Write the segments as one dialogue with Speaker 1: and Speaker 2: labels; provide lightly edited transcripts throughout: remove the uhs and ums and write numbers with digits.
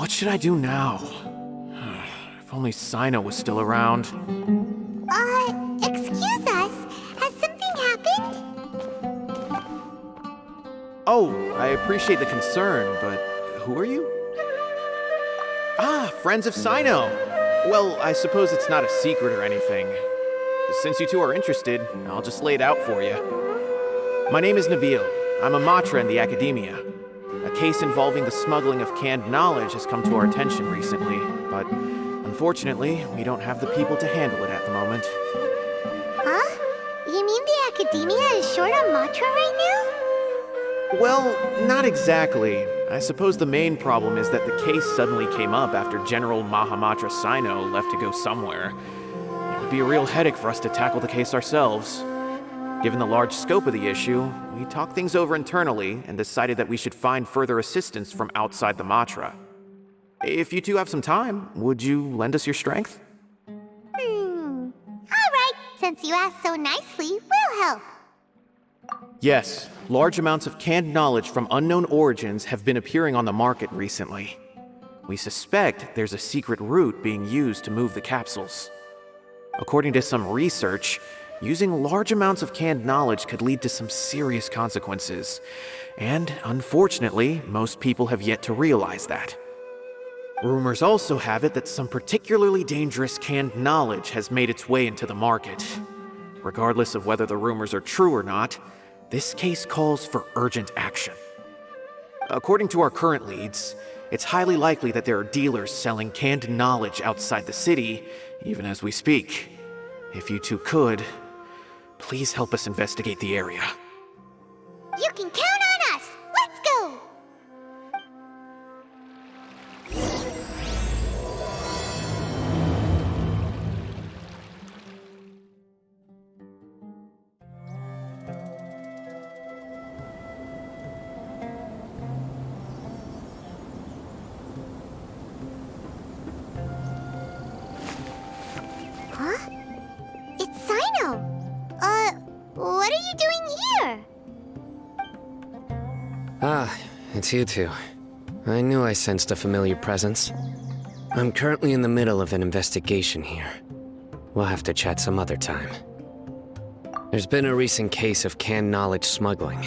Speaker 1: What should I do now? If only Cyno was still around.
Speaker 2: Excuse us. Has something happened?
Speaker 1: Oh, I appreciate the concern, but who are you? Ah, friends of Cyno! Well, I suppose it's not a secret or anything. Since you two are interested, I'll just lay it out for you. My name is Nabil. I'm a Matra in the Academia. A case involving the smuggling of canned knowledge has come to our attention recently, but unfortunately, we don't have the people to handle it at the moment.
Speaker 2: Huh? You mean the Academia is short on Matra right now?
Speaker 1: Well, not exactly. I suppose the main problem is that the case suddenly came up after General Mahamatra Cyno left to go somewhere. It would be a real headache for us to tackle the case ourselves. Given the large scope of the issue, we talked things over internally and decided that we should find further assistance from outside the Matra. If you two have some time, would you lend us your strength?
Speaker 2: All right. Since you asked so nicely, we'll help.
Speaker 1: Yes, large amounts of canned knowledge from unknown origins have been appearing on the market recently. We suspect there's a secret route being used to move the capsules. According to some research, using large amounts of canned knowledge could lead to some serious consequences. And unfortunately, most people have yet to realize that. Rumors also have it that some particularly dangerous canned knowledge has made its way into the market. Regardless of whether the rumors are true or not, this case calls for urgent action. According to our current leads, it's highly likely that there are dealers selling canned knowledge outside the city, even as we speak. If you two could, please help us investigate the area.
Speaker 2: You can count on us. Let's go. Huh? It's Cyno. What are you doing here?
Speaker 3: Ah, it's you two. I knew I sensed a familiar presence. I'm currently in the middle of an investigation here. We'll have to chat some other time. There's been a recent case of canned knowledge smuggling.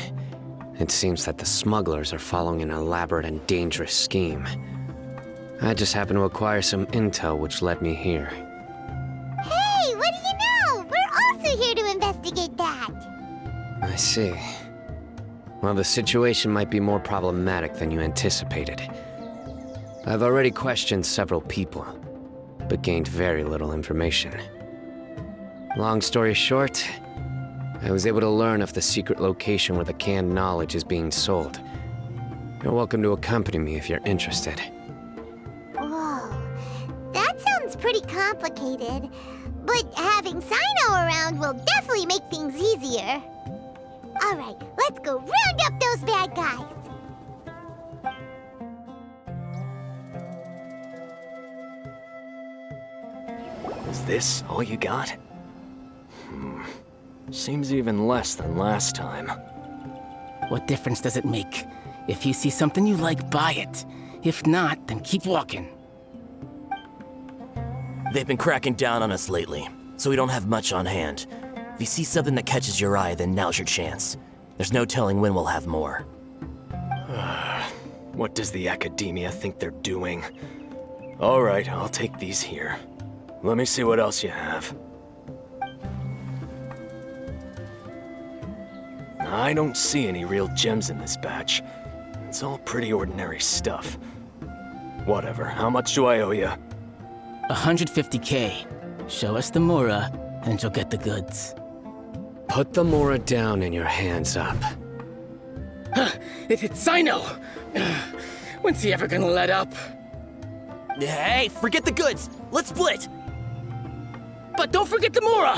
Speaker 3: It seems that the smugglers are following an elaborate and dangerous scheme. I just happened to acquire some intel which led me here.
Speaker 2: Hey, what do you know? We're also here to investigate that.
Speaker 3: I see. Well, the situation might be more problematic than you anticipated. I've already questioned several people, but gained very little information. Long story short, I was able to learn of the secret location where the canned knowledge is being sold. You're welcome to accompany me if you're interested.
Speaker 2: Whoa, that sounds pretty complicated. But having Cyno around will definitely make things easier. All right, let's go round up those bad guys.
Speaker 4: Is this all you got? Seems even less than last time.
Speaker 5: What difference does it make? If you see something you like, buy it. If not, then keep walking.
Speaker 6: They've been cracking down on us lately, so we don't have much on hand. If you see something that catches your eye, then now's your chance. There's no telling when we'll have more.
Speaker 4: What does the Academia think they're doing? All right, I'll take these here. Let me see what else you have. I don't see any real gems in this batch. It's all pretty ordinary stuff. Whatever, how much do I owe you?
Speaker 5: 150K. Show us the Mora, and you'll get the goods.
Speaker 3: Put the Mora down and your hands up.
Speaker 5: It's Cyno! When's he ever gonna let up?
Speaker 6: Hey, forget the goods! Let's split!
Speaker 5: But don't forget the Mora!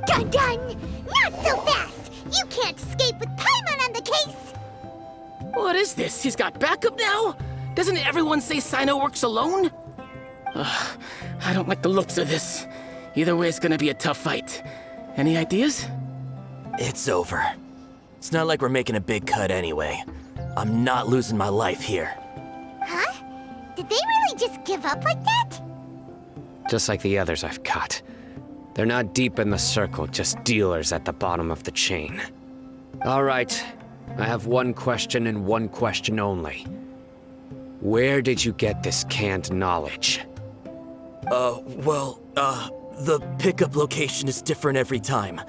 Speaker 2: Dun-dun! Not so fast! You can't escape with Paimon on the case!
Speaker 5: What is this? He's got backup now? Doesn't everyone say Cyno works alone? I don't like the looks of this. Either way, it's gonna be a tough fight. Any ideas?
Speaker 6: It's over. It's not like we're making a big cut anyway. I'm not losing my life here.
Speaker 2: Huh? Did they really just give up like that?
Speaker 3: Just like the others I've caught. They're not deep in the circle, just dealers at the bottom of the chain. All right, I have one question and one question only. Where did you get this canned knowledge?
Speaker 6: The pickup location is different every time.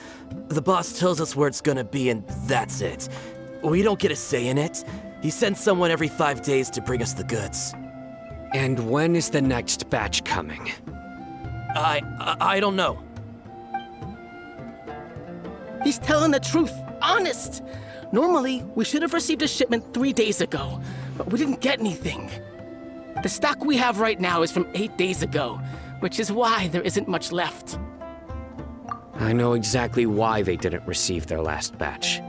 Speaker 6: The boss tells us where it's gonna be and that's it. We don't get a say in it. He sends someone every 5 days to bring us the goods.
Speaker 3: And when is the next batch coming?
Speaker 6: I don't know.
Speaker 5: He's telling the truth, honest. Normally, we should have received a shipment 3 days ago, but we didn't get anything. The stock we have right now is from 8 days ago, which is why there isn't much left.
Speaker 3: I know exactly why they didn't receive their last batch.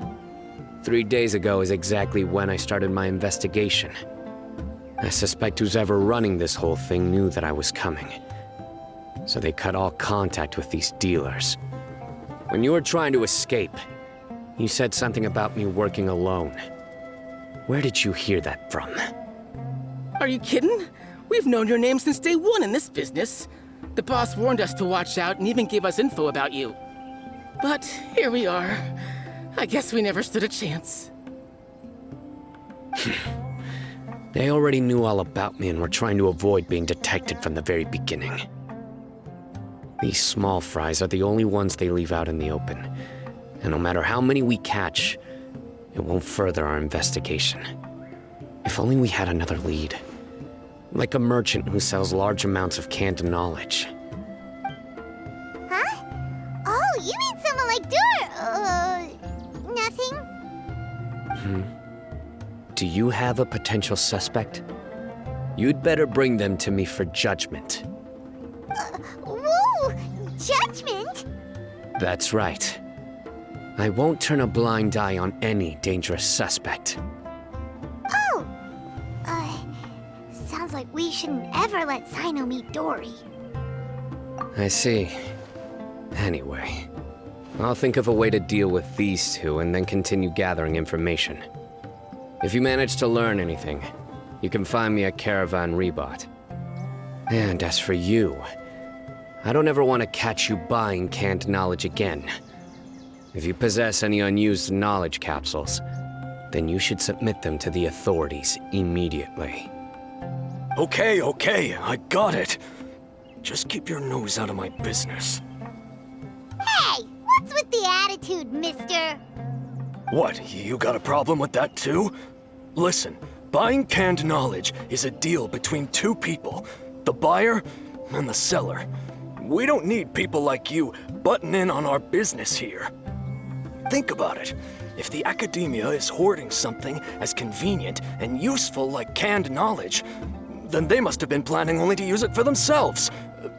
Speaker 3: 3 days ago is exactly when I started my investigation. I suspect who's ever running this whole thing knew that I was coming. So they cut all contact with these dealers. When you were trying to escape, you said something about me working alone. Where did you hear that from?
Speaker 5: Are you kidding? We've known your name since day one in this business. The boss warned us to watch out and even gave us info about you. But here we are. I guess we never stood a chance.
Speaker 3: They already knew all about me and were trying to avoid being detected from the very beginning. These small fries are the only ones they leave out in the open. And no matter how many we catch, it won't further our investigation. If only we had another lead. Like a merchant who sells large amounts of canned knowledge.
Speaker 2: Huh? Oh, you mean someone like nothing?
Speaker 3: Do you have a potential suspect? You'd better bring them to me for judgment.
Speaker 2: Whoa! Judgment?
Speaker 3: That's right. I won't turn a blind eye on any dangerous suspect.
Speaker 2: Oh! Sounds like we shouldn't ever let Cyno meet Dory.
Speaker 3: I see. Anyway, I'll think of a way to deal with these two and then continue gathering information. If you manage to learn anything, you can find me at Caravan Rebot. And as for you, I don't ever want to catch you buying canned knowledge again. If you possess any unused knowledge capsules, then you should submit them to the authorities immediately.
Speaker 4: Okay, I got it. Just keep your nose out of my business.
Speaker 2: Hey! What's with the attitude, mister?
Speaker 4: What, you got a problem with that too? Listen, buying canned knowledge is a deal between two people, the buyer and the seller. We don't need people like you butting in on our business here. Think about it. If the academia is hoarding something as convenient and useful like canned knowledge, then they must have been planning only to use it for themselves.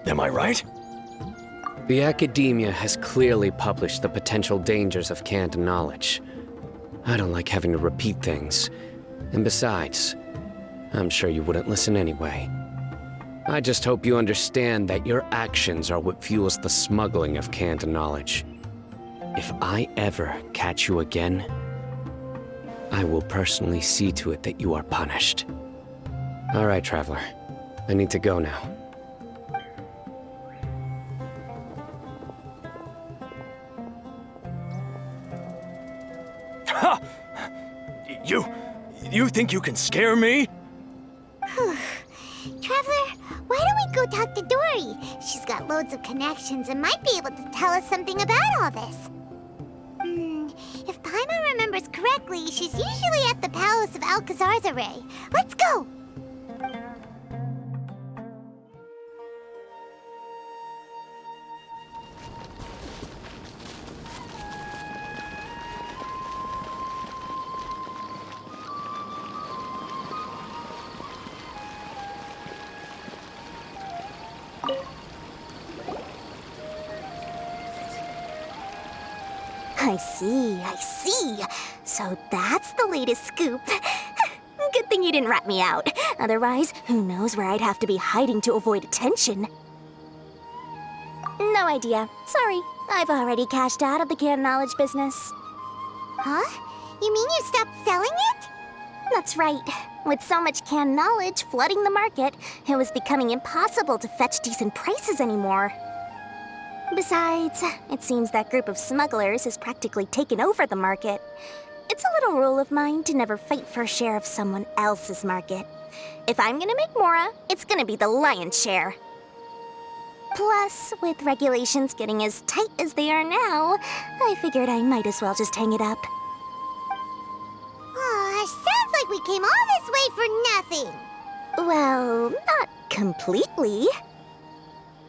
Speaker 4: Am I right?
Speaker 3: The academia has clearly published the potential dangers of canned knowledge. I don't like having to repeat things. And besides, I'm sure you wouldn't listen anyway. I just hope you understand that your actions are what fuels the smuggling of canned knowledge. If I ever catch you again, I will personally see to it that you are punished. All right, Traveler. I need to go now.
Speaker 4: Ha! You think you can scare me?
Speaker 2: Traveler, why don't we go talk to Dory? She's got loads of connections and might be able to tell us something about all this. If Paimon remembers correctly, she's usually at the Palace of Alcazar's Array. Let's go!
Speaker 7: I see. So that's the latest scoop. Good thing you didn't rat me out. Otherwise, who knows where I'd have to be hiding to avoid attention. No idea. Sorry. I've already cashed out of the canned knowledge business.
Speaker 2: Huh? You mean you stopped selling it?
Speaker 7: That's right. With so much canned knowledge flooding the market, it was becoming impossible to fetch decent prices anymore. Besides, it seems that group of smugglers has practically taken over the market. It's a little rule of mine to never fight for a share of someone else's market. If I'm gonna make Mora, it's gonna be the lion's share. Plus, with regulations getting as tight as they are now, I figured I might as well just hang it up.
Speaker 2: Sounds like we came all this way for nothing.
Speaker 7: Well, not completely.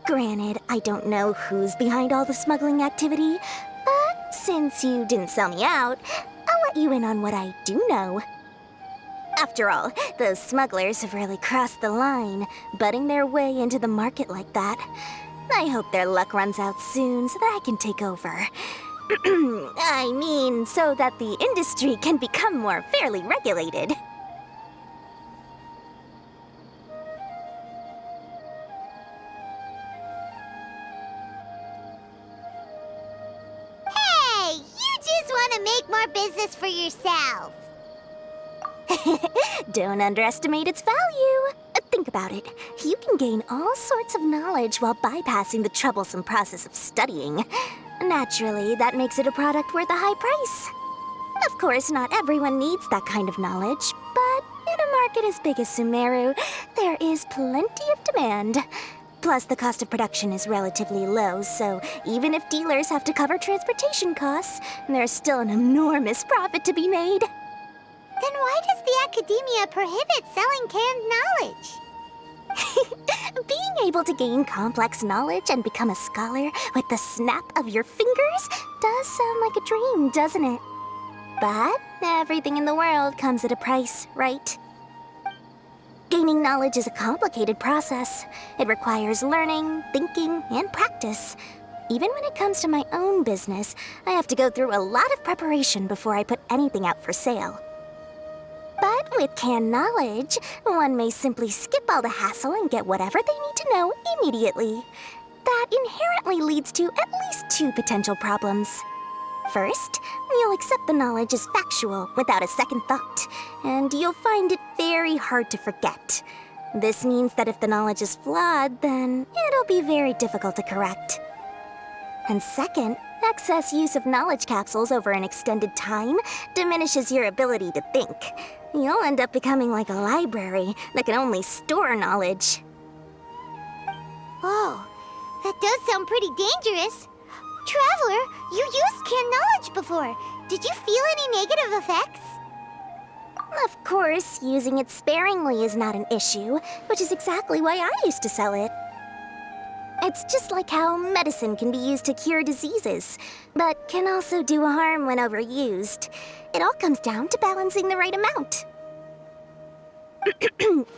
Speaker 7: Granted, I don't know who's behind all the smuggling activity, but since you didn't sell me out, I'll let you in on what I do know. After all, those smugglers have really crossed the line, butting their way into the market like that. I hope their luck runs out soon so that I can take over. I mean, so that the industry can become more fairly regulated.
Speaker 2: Hey, you just want to make more business for yourself.
Speaker 7: Don't underestimate its value. Think about it. You can gain all sorts of knowledge while bypassing the troublesome process of studying. Naturally, that makes it a product worth a high price. Of course, not everyone needs that kind of knowledge, but in a market as big as Sumeru, there is plenty of demand. Plus, the cost of production is relatively low, so even if dealers have to cover transportation costs, there's still an enormous profit to be made.
Speaker 2: Then why does the academia prohibit selling canned knowledge?
Speaker 7: Being able to gain complex knowledge and become a scholar with the snap of your fingers does sound like a dream, doesn't it? But everything in the world comes at a price, right? Gaining knowledge is a complicated process. It requires learning, thinking, and practice. Even when it comes to my own business, I have to go through a lot of preparation before I put anything out for sale. But with canned knowledge, one may simply skip all the hassle and get whatever they need to know immediately. That inherently leads to at least two potential problems. First, you'll accept the knowledge as factual without a second thought, and you'll find it very hard to forget. This means that if the knowledge is flawed, then it'll be very difficult to correct. And second, excess use of knowledge capsules over an extended time diminishes your ability to think. You'll end up becoming like a library that can only store knowledge.
Speaker 2: Oh, that does sound pretty dangerous. Traveler, you used canned knowledge before. Did you feel any negative effects?
Speaker 7: Of course, using it sparingly is not an issue, which is exactly why I used to sell it. It's just like how medicine can be used to cure diseases, but can also do harm when overused. It all comes down to balancing the right amount.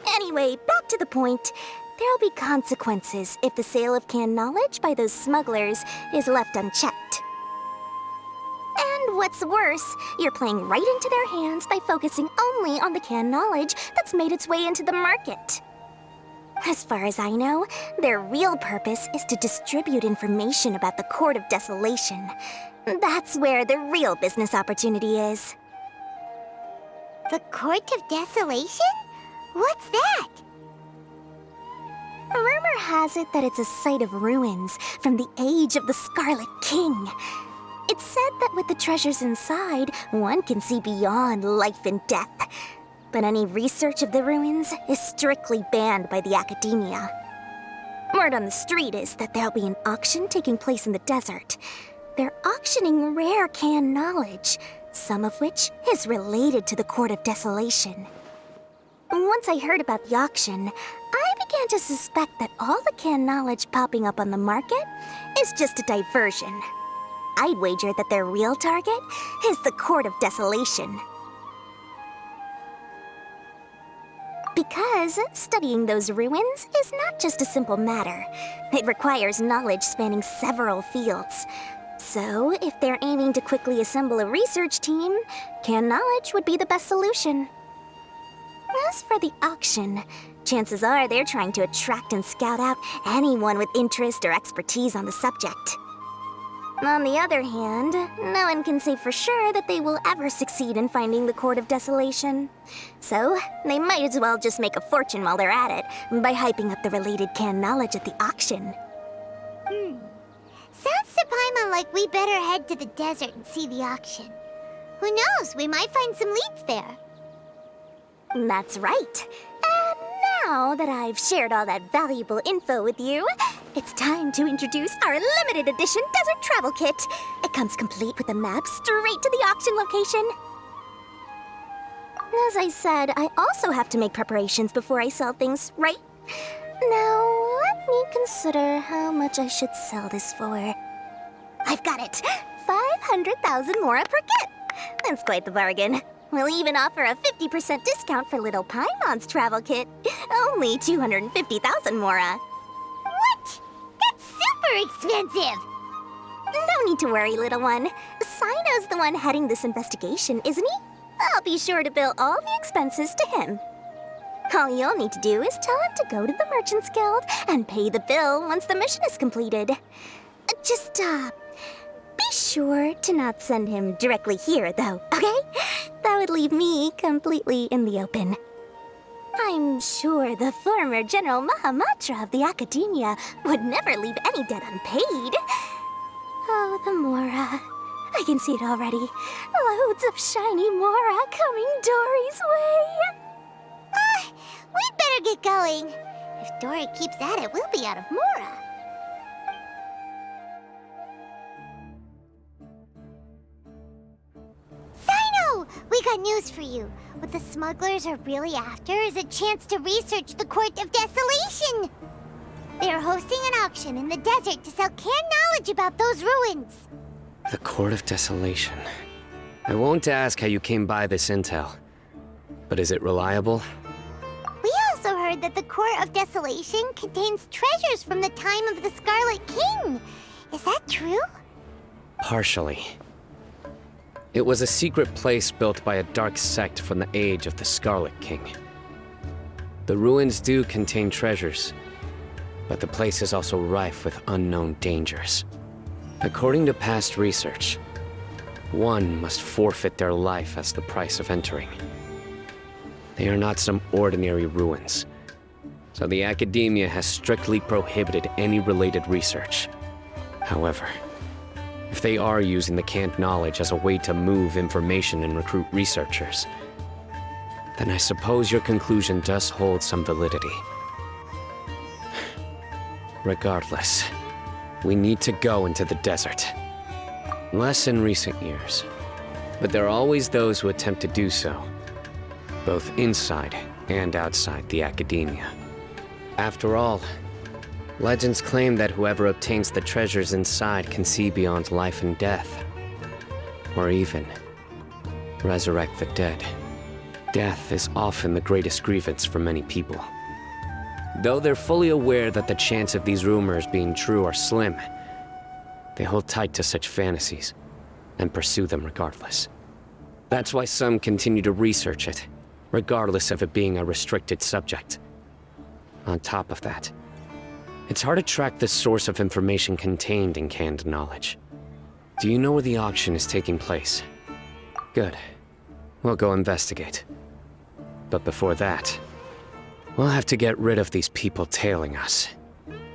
Speaker 7: Anyway, back to the point. There'll be consequences if the sale of canned knowledge by those smugglers is left unchecked. And what's worse, you're playing right into their hands by focusing only on the canned knowledge that's made its way into the market. As far as I know, their real purpose is to distribute information about the Court of Desolation. That's where the real business opportunity is.
Speaker 2: The Court of Desolation? What's that?
Speaker 7: Rumor has it that it's a site of ruins from the age of the Scarlet King. It's said that with the treasures inside, one can see beyond life and death. But any research of the ruins is strictly banned by the academia. Word on the street is that there'll be an auction taking place in the desert. They're auctioning rare canned knowledge, some of which is related to the Court of Desolation. Once I heard about the auction, I began to suspect that all the canned knowledge popping up on the market is just a diversion. I'd wager that their real target is the Court of Desolation. Because studying those ruins is not just a simple matter. It requires knowledge spanning several fields. So, if they're aiming to quickly assemble a research team, canned knowledge would be the best solution. As for the auction, chances are they're trying to attract and scout out anyone with interest or expertise on the subject. On the other hand, no one can say for sure that they will ever succeed in finding the Court of Desolation. So, they might as well just make a fortune while they're at it by hyping up the related canned knowledge at the auction.
Speaker 2: Sounds to Paimon like we better head to the desert and see the auction. Who knows, we might find some leads there.
Speaker 7: That's right. And now that I've shared all that valuable info with you, it's time to introduce our limited edition desert travel kit. It comes complete with a map straight to the auction location. As I said, I also have to make preparations before I sell things, right? Now, let me consider how much I should sell this for. I've got it! 500,000 mora per kit! That's quite the bargain. We'll even offer a 50% discount for little Paimon's travel kit. Only 250,000 mora.
Speaker 2: What? That's super expensive!
Speaker 7: No need to worry, little one. Cyno's the one heading this investigation, isn't he? I'll be sure to bill all the expenses to him. All you'll need to do is tell him to go to the Merchants Guild and pay the bill once the mission is completed. Just, be sure to not send him directly here, though, okay? That would leave me completely in the open. I'm sure the former General Mahamatra of the Academia would never leave any debt unpaid. Oh, the Mora. I can see it already. Loads of shiny Mora coming Dory's way.
Speaker 2: We'd better get going. If Dory keeps at it, we'll be out of Mora. Cyno! We got news for you. What the smugglers are really after is a chance to research the Court of Desolation. They are hosting an auction in the desert to sell canned knowledge about those ruins.
Speaker 3: The Court of Desolation. I won't ask how you came by this intel. But is it reliable?
Speaker 2: We also heard that the Court of Desolation contains treasures from the time of the Scarlet King. Is that true?
Speaker 3: Partially. It was a secret place built by a dark sect from the age of the Scarlet King. The ruins do contain treasures, but the place is also rife with unknown dangers. According to past research, one must forfeit their life as the price of entering. They are not some ordinary ruins, so the Academia has strictly prohibited any related research. However, if they are using the canned knowledge as a way to move information and recruit researchers, then I suppose your conclusion does hold some validity. Regardless, we need to go into the desert. Less in recent years, but there are always those who attempt to do so, both inside and outside the Academia. After all, legends claim that whoever obtains the treasures inside can see beyond life and death, or even resurrect the dead. Death is often the greatest grievance for many people. Though they're fully aware that the chance of these rumors being true are slim, they hold tight to such fantasies and pursue them regardless. That's why some continue to research it, regardless of it being a restricted subject. On top of that, it's hard to track the source of information contained in canned knowledge. Do you know where the auction is taking place? Good. We'll go investigate. But before that, we'll have to get rid of these people tailing us.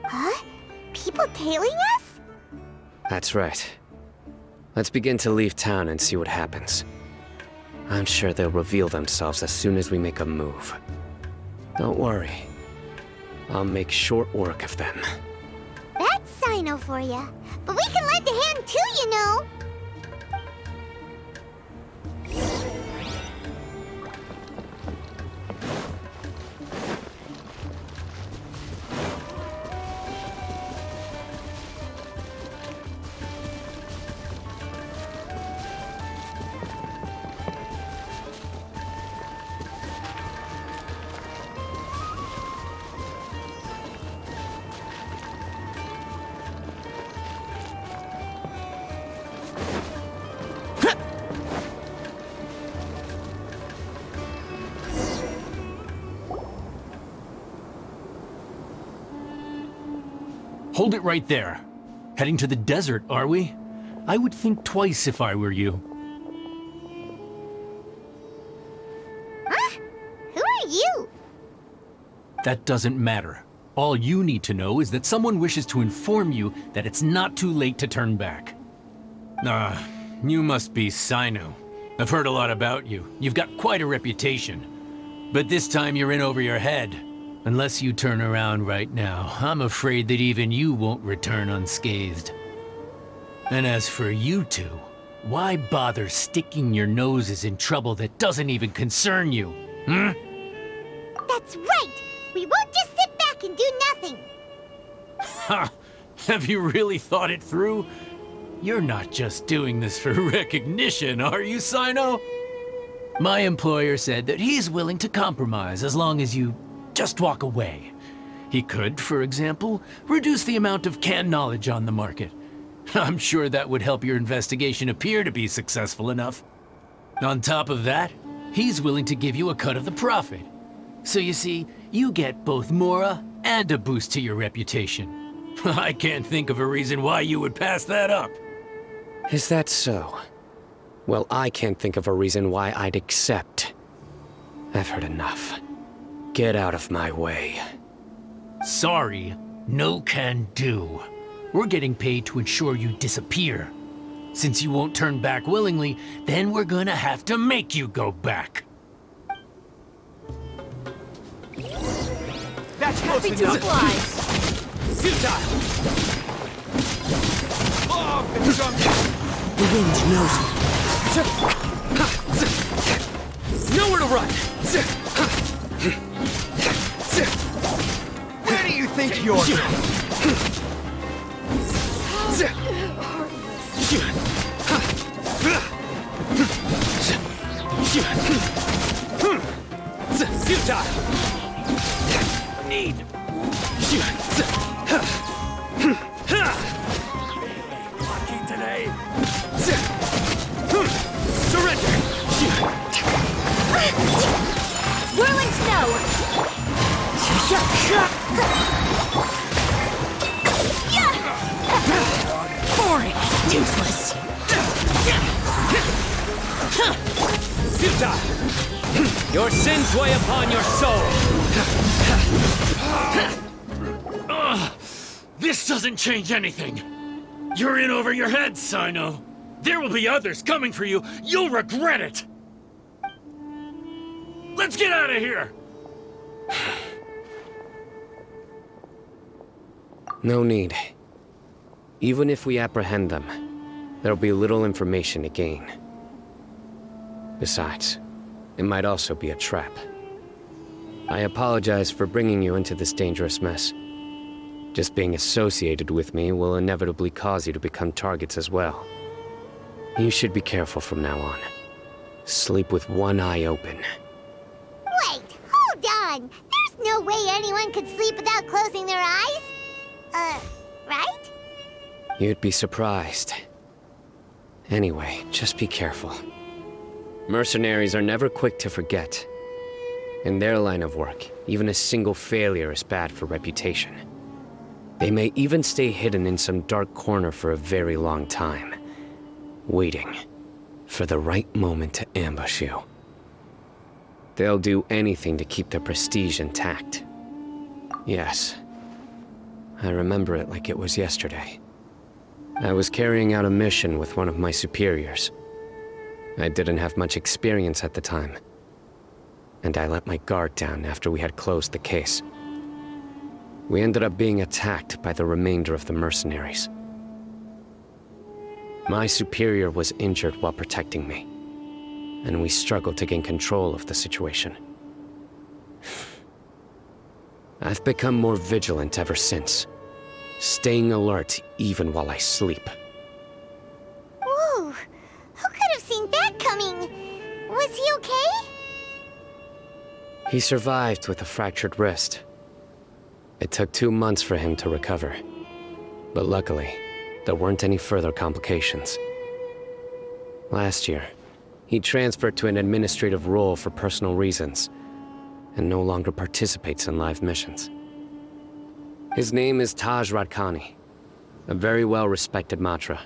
Speaker 2: Huh? People tailing us?
Speaker 3: That's right. Let's begin to leave town and see what happens. I'm sure they'll reveal themselves as soon as we make a move. Don't worry. I'll make short work of them.
Speaker 2: That's Cyno for ya. But we can lend a hand too, you know.
Speaker 8: Hold it right there. Heading to the desert, are we? I would think twice if I were you.
Speaker 2: Huh? Who are you?
Speaker 8: That doesn't matter. All you need to know is that someone wishes to inform you that it's not too late to turn back. You must be Cyno. I've heard a lot about you. You've got quite a reputation. But this time you're in over your head. Unless you turn around right now, I'm afraid that even you won't return unscathed. And as for you two, why bother sticking your noses in trouble that doesn't even concern you? Hmm?
Speaker 2: That's right! We won't just sit back and do nothing!
Speaker 8: Ha! Have you really thought it through? You're not just doing this for recognition, are you, Cyno? My employer said that he's willing to compromise as long as you just walk away. He could, for example, reduce the amount of canned knowledge on the market. I'm sure that would help your investigation appear to be successful enough. On top of that, he's willing to give you a cut of the profit. So you see, you get both Mora and a boost to your reputation. I can't think of a reason why you would pass that up.
Speaker 3: Is that so? Well, I can't think of a reason why I'd accept. I've heard enough. Get out of my way.
Speaker 8: Sorry, no can do. We're getting paid to ensure you disappear. Since you won't turn back willingly, then we're gonna have to make you go back.
Speaker 6: That's close enough. Futile! Off the jungle!
Speaker 5: The wind knows me.
Speaker 6: Nowhere to run! Where do you think you're going? Futile! Need. Lucky today. Surrender!
Speaker 7: Whirling snow! Boring! Useless!
Speaker 6: Futile! Your sins weigh upon your soul!
Speaker 8: This doesn't change anything. You're in over your head, Cyno. There will be others coming for you. You'll regret it. Let's get out of here.
Speaker 3: No need. Even if we apprehend them, there'll be little information to gain. Besides, it might also be a trap. I apologize for bringing you into this dangerous mess. Just being associated with me will inevitably cause you to become targets as well. You should be careful from now on. Sleep with one eye open.
Speaker 2: Wait, hold on! There's no way anyone could sleep without closing their eyes? Right?
Speaker 3: You'd be surprised. Anyway, just be careful. Mercenaries are never quick to forget. In their line of work, even a single failure is bad for reputation. They may even stay hidden in some dark corner for a very long time, waiting for the right moment to ambush you. They'll do anything to keep their prestige intact. Yes, I remember it like it was yesterday. I was carrying out a mission with one of my superiors. I didn't have much experience at the time, and I let my guard down after we had closed the case. We ended up being attacked by the remainder of the mercenaries. My superior was injured while protecting me, and we struggled to gain control of the situation. I've become more vigilant ever since, staying alert even while I sleep.
Speaker 2: Whoa! Who could have seen that coming? Was he okay?
Speaker 3: He survived with a fractured wrist. It took 2 months for him to recover, but luckily, there weren't any further complications. Last year, he transferred to an administrative role for personal reasons, and no longer participates in live missions. His name is Taj Radkani, a very well-respected Matra.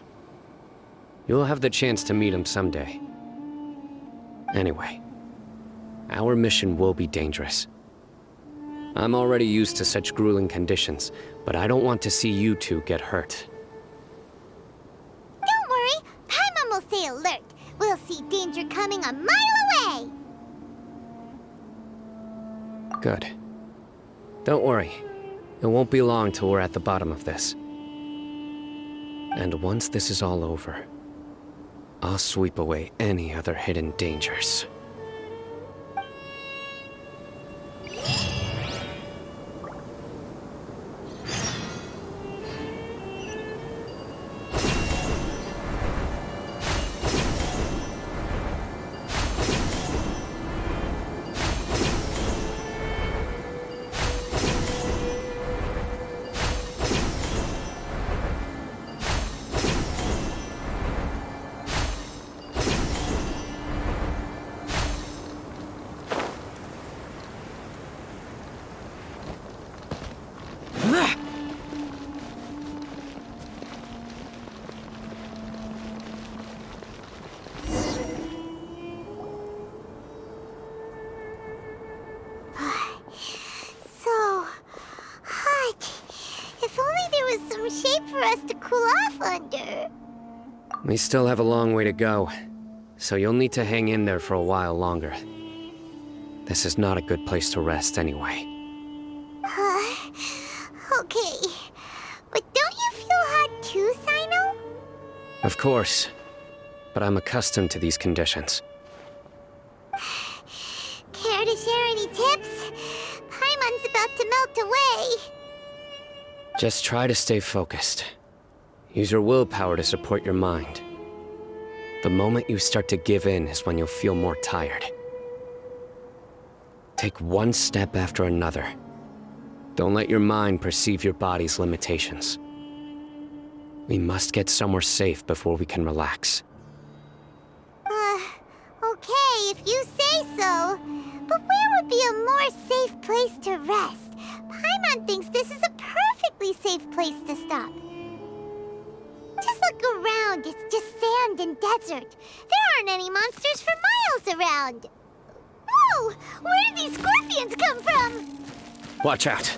Speaker 3: You'll have the chance to meet him someday. Anyway, our mission will be dangerous. I'm already used to such grueling conditions, but I don't want to see you two get hurt.
Speaker 2: Don't worry, Paimon will stay alert. We'll see danger coming a mile away.
Speaker 3: Good. Don't worry. It won't be long till we're at the bottom of this. And once this is all over, I'll sweep away any other hidden dangers.
Speaker 2: So hot. If only there was some shade for us to cool off under.
Speaker 3: We still have a long way to go, so you'll need to hang in there for a while longer. This is not a good place to rest anyway.
Speaker 2: Okay. But don't you feel hot too, Cyno?
Speaker 3: Of course, but I'm accustomed to these conditions.
Speaker 2: Care to share any tips? Paimon's about to melt away.
Speaker 3: Just try to stay focused. Use your willpower to support your mind. The moment you start to give in is when you'll feel more tired. Take one step after another. Don't let your mind perceive your body's limitations. We must get somewhere safe before we can relax.
Speaker 2: Okay, if you say so. But where would be a more safe place to rest? Paimon thinks this is a perfectly safe place to stop. Just look around, it's just sand and desert. There aren't any monsters for miles around. Whoa! Where did these scorpions come from?
Speaker 3: Watch out.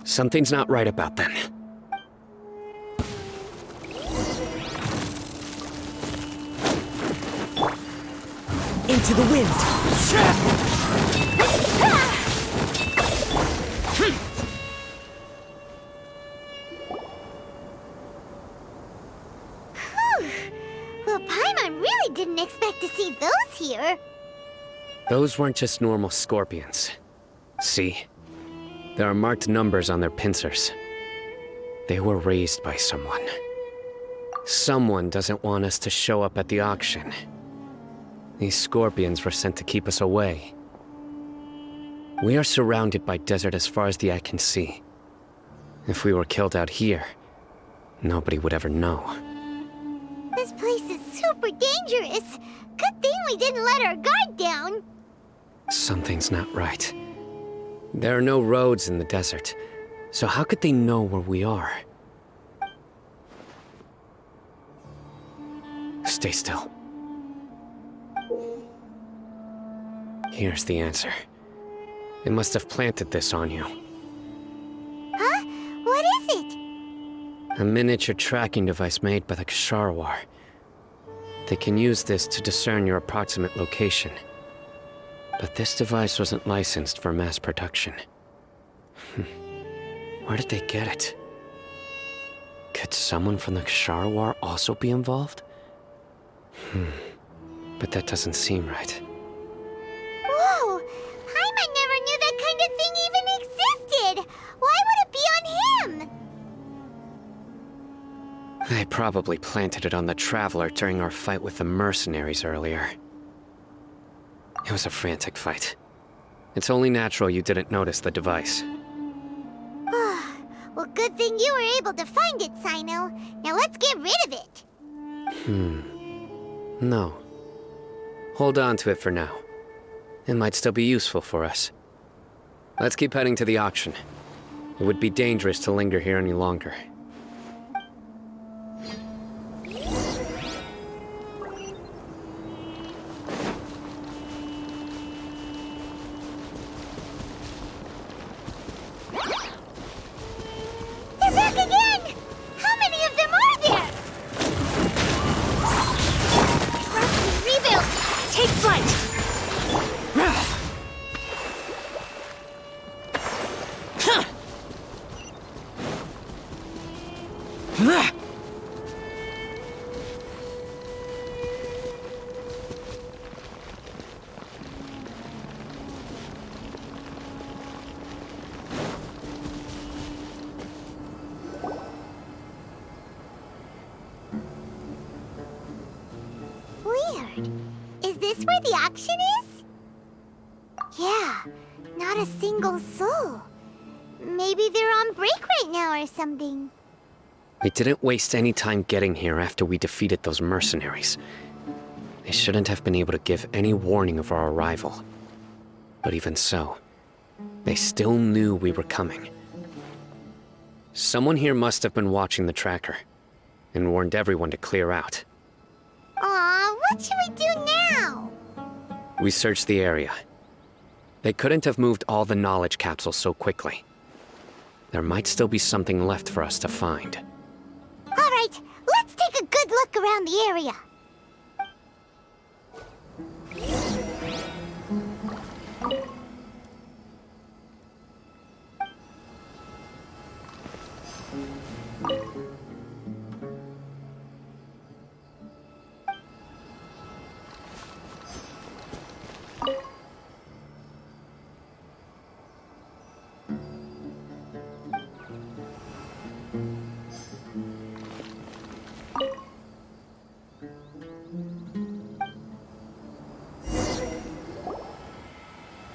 Speaker 3: Something's not right about them.
Speaker 6: Into the wind!
Speaker 2: Well, Paimon really didn't expect to see those here.
Speaker 3: Those weren't just normal scorpions. See? There are marked numbers on their pincers. They were raised by someone. Someone doesn't want us to show up at the auction. These scorpions were sent to keep us away. We are surrounded by desert as far as the eye can see. If we were killed out here, nobody would ever know.
Speaker 2: This place is super dangerous. Good thing we didn't let our guard down.
Speaker 3: Something's not right. There are no roads in the desert, so how could they know where we are? Stay still. Here's the answer. They must have planted this on you.
Speaker 2: Huh? What is it?
Speaker 3: A miniature tracking device made by the Ksharawar. They can use this to discern your approximate location. But this device wasn't licensed for mass production. Where did they get it? Could someone from the Ksharawar also be involved? But that doesn't seem right.
Speaker 2: Whoa! Paimon never knew that kind of thing even existed! Why would it be on him?
Speaker 3: They probably planted it on the Traveler during our fight with the mercenaries earlier. It was a frantic fight. It's only natural you didn't notice the device.
Speaker 2: Well, good thing you were able to find it, Cyno. Now let's get rid of it.
Speaker 3: No. Hold on to it for now. It might still be useful for us. Let's keep heading to the auction. It would be dangerous to linger here any longer.
Speaker 2: Weird. Is this where the auction is? Yeah, not a single soul. Maybe they're on break right now or something.
Speaker 3: We didn't waste any time getting here after we defeated those mercenaries. They shouldn't have been able to give any warning of our arrival. But even so, they still knew we were coming. Someone here must have been watching the tracker and warned everyone to clear out.
Speaker 2: Aw, what should we do now?
Speaker 3: We searched the area. They couldn't have moved all the knowledge capsules so quickly. There might still be something left for us to find.
Speaker 2: All right, let's take a good look around the area.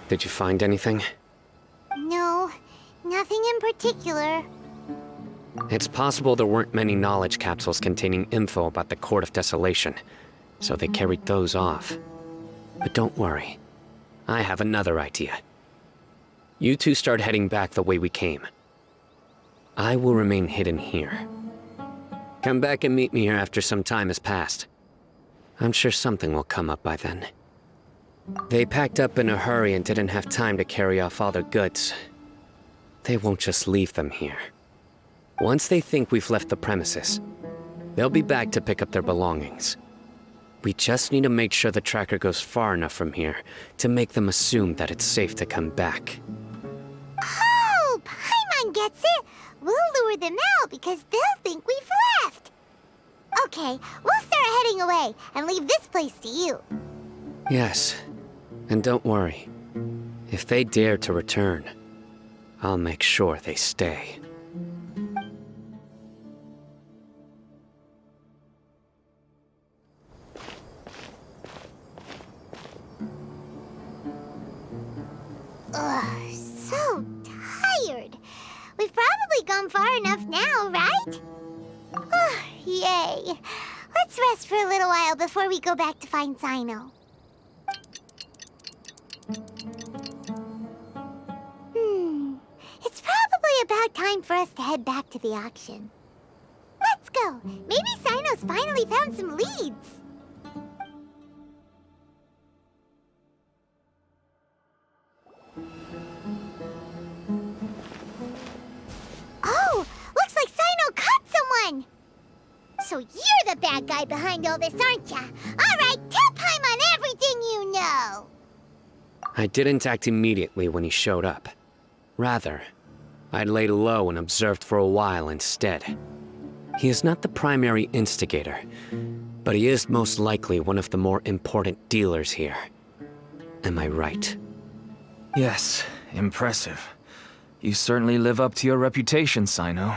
Speaker 3: Did you find anything?
Speaker 2: No, nothing in particular.
Speaker 3: It's possible there weren't many knowledge capsules containing info about the Court of Desolation, so they carried those off. But don't worry. I have another idea. You two start heading back the way we came. I will remain hidden here. Come back and meet me here after some time has passed. I'm sure something will come up by then. They packed up in a hurry and didn't have time to carry off all their goods. They won't just leave them here. Once they think we've left the premises, they'll be back to pick up their belongings. We just need to make sure the tracker goes far enough from here to make them assume that it's safe to come back.
Speaker 2: Oh, Paimon gets it. We'll lure them out because they'll think we've left. Okay, we'll start heading away and leave this place to you.
Speaker 3: Yes, and don't worry. If they dare to return, I'll make sure they stay.
Speaker 2: Ugh, so tired. We've probably gone far enough now, right? Yay. Let's rest for a little while before we go back to find Cyno. It's probably about time for us to head back to the auction. Let's go. Maybe Cyno's finally found some leads. Oh, looks like Cyno caught someone. So you're the bad guy behind all this, aren't ya? All right, tell Paimon everything you know.
Speaker 3: I didn't act immediately when he showed up. Rather, I laid low and observed for a while instead. He is not the primary instigator, but he is most likely one of the more important dealers here. Am I right?
Speaker 9: Yes, impressive. You certainly live up to your reputation, Cyno.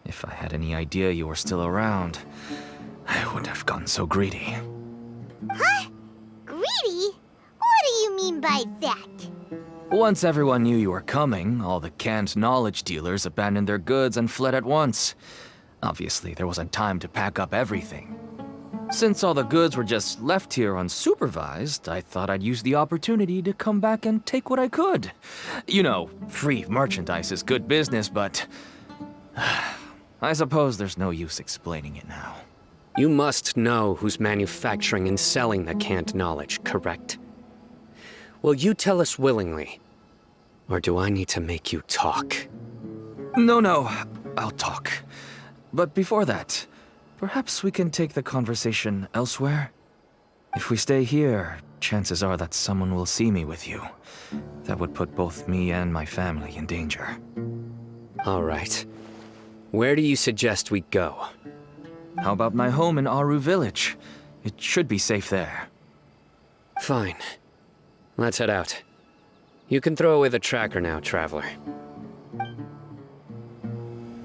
Speaker 9: If I had any idea you were still around, I wouldn't have gotten so greedy.
Speaker 2: Huh? Greedy? What do you mean by that?
Speaker 9: Once everyone knew you were coming, all the canned knowledge dealers abandoned their goods and fled at once. Obviously, there wasn't time to pack up everything. Since all the goods were just left here unsupervised, I thought I'd use the opportunity to come back and take what I could. You know, free merchandise is good business, but I suppose there's no use explaining it now.
Speaker 3: You must know who's manufacturing and selling the canned knowledge, correct? Will you tell us willingly? Or do I need to make you talk?
Speaker 9: No, I'll talk. But before that, perhaps we can take the conversation elsewhere? If we stay here, chances are that someone will see me with you. That would put both me and my family in danger.
Speaker 3: All right. Where do you suggest we go?
Speaker 9: How about my home in Aru Village? It should be safe there.
Speaker 3: Fine. Let's head out. You can throw away the tracker now, Traveler.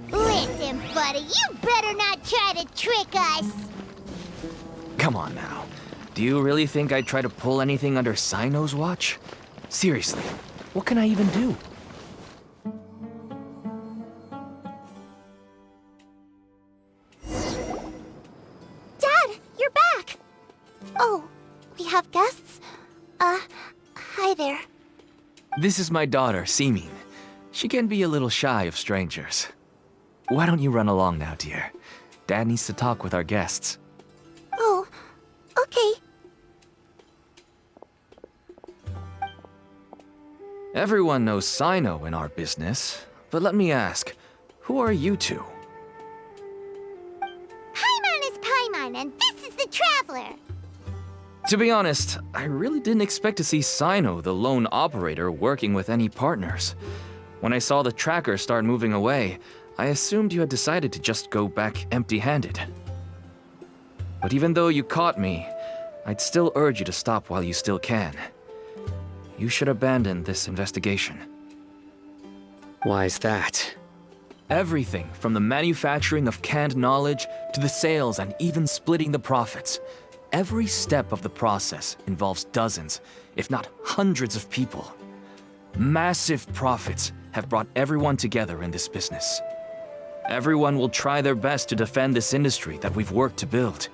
Speaker 2: Listen, buddy, you better not try to trick us.
Speaker 9: Come on now. Do you really think I'd try to pull anything under Cyno's watch? Seriously, what can I even do?
Speaker 7: Dad, you're back! Oh, we have guests? Hi there.
Speaker 9: This is my daughter, Seeming. She can be a little shy of strangers. Why don't you run along now, dear? Dad needs to talk with our guests.
Speaker 7: Oh, okay.
Speaker 9: Everyone knows Cyno in our business, but let me ask, who are you two?
Speaker 2: Paimon is Paimon, and this is the Traveler.
Speaker 9: To be honest, I really didn't expect to see Cyno, the lone operator, working with any partners. When I saw the tracker start moving away, I assumed you had decided to just go back empty-handed. But even though you caught me, I'd still urge you to stop while you still can. You should abandon this investigation.
Speaker 3: Why is that?
Speaker 9: Everything from the manufacturing of canned knowledge to the sales and even splitting the profits. Every step of the process involves dozens, if not hundreds of people. Massive profits have brought everyone together in this business. Everyone will try their best to defend this industry that we've worked to build.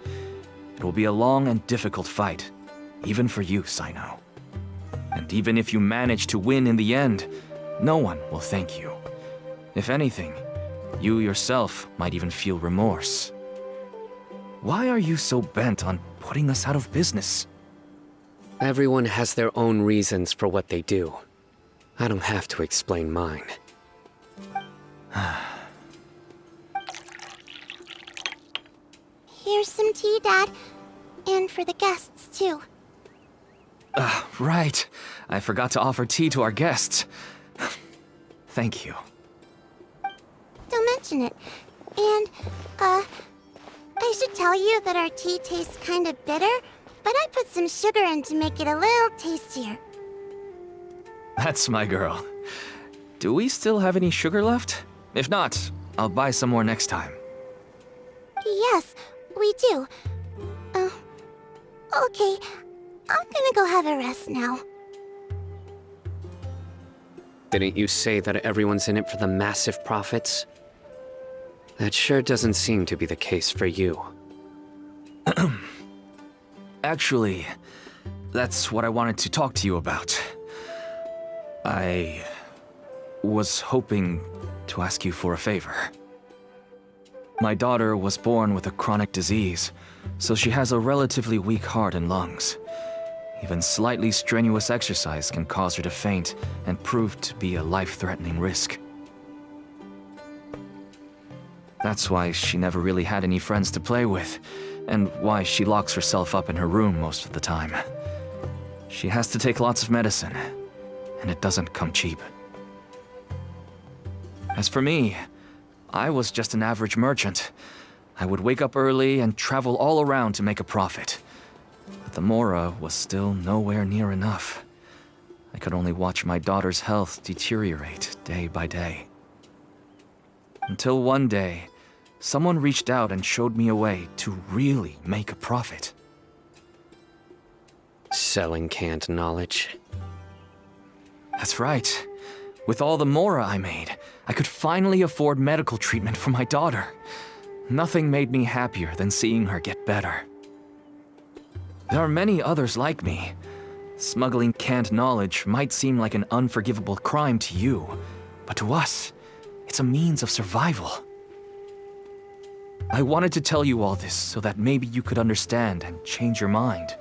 Speaker 9: It will be a long and difficult fight, even for you, Cyno. And even if you manage to win in the end, no one will thank you. If anything, you yourself might even feel remorse. Why are you so bent on putting us out of business?
Speaker 3: Everyone has their own reasons for what they do. I don't have to explain mine.
Speaker 7: Here's some tea, Dad. And for the guests, too.
Speaker 9: Right. I forgot to offer tea to our guests. Thank you.
Speaker 7: Don't mention it. And, I should tell you that our tea tastes kind of bitter, but I put some sugar in to make it a little tastier.
Speaker 9: That's my girl. Do we still have any sugar left? If not, I'll buy some more next time.
Speaker 7: Yes, we do. Okay. I'm gonna go have a rest now.
Speaker 3: Didn't you say that everyone's in it for the massive profits? That sure doesn't seem to be the case for you.
Speaker 9: Actually, that's what I wanted to talk to you about. I was hoping to ask you for a favor. My daughter was born with a chronic disease, so she has a relatively weak heart and lungs. Even slightly strenuous exercise can cause her to faint and prove to be a life-threatening risk. That's why she never really had any friends to play with, and why she locks herself up in her room most of the time. She has to take lots of medicine, and it doesn't come cheap. As for me, I was just an average merchant. I would wake up early and travel all around to make a profit. But the Mora was still nowhere near enough. I could only watch my daughter's health deteriorate day by day. Until one day, someone reached out and showed me a way to really make a profit.
Speaker 3: Selling canned knowledge.
Speaker 9: That's right. With all the Mora I made, I could finally afford medical treatment for my daughter. Nothing made me happier than seeing her get better. There are many others like me. Smuggling canned knowledge might seem like an unforgivable crime to you, but to us, it's a means of survival. I wanted to tell you all this so that maybe you could understand and change your mind.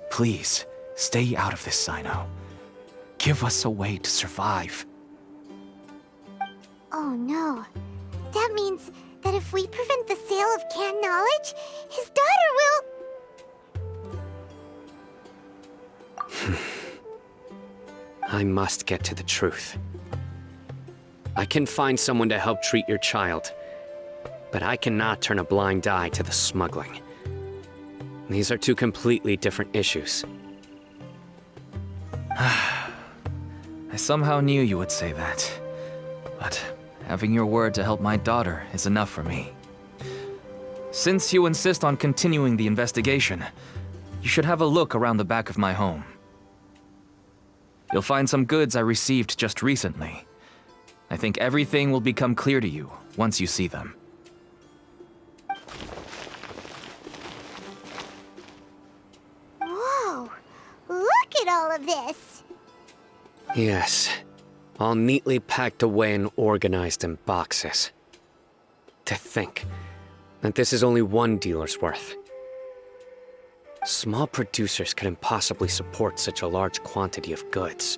Speaker 9: Please, stay out of this, Cyno. Give us a way to survive.
Speaker 2: Oh no. That means that if we prevent the sale of canned knowledge, his daughter will...
Speaker 3: I must get to the truth. I can find someone to help treat your child, But I cannot turn a blind eye to the smuggling. These are two completely different issues.
Speaker 9: I somehow knew you would say that. But having your word to help my daughter is enough for me. Since you insist on continuing the investigation, you should have a look around the back of my home. You'll find some goods I received just recently. I think everything will become clear to you once you see them.
Speaker 2: Whoa! Look at all of this!
Speaker 3: Yes, all neatly packed away and organized in boxes. To think that this is only one dealer's worth. Small producers couldn't possibly support such a large quantity of goods.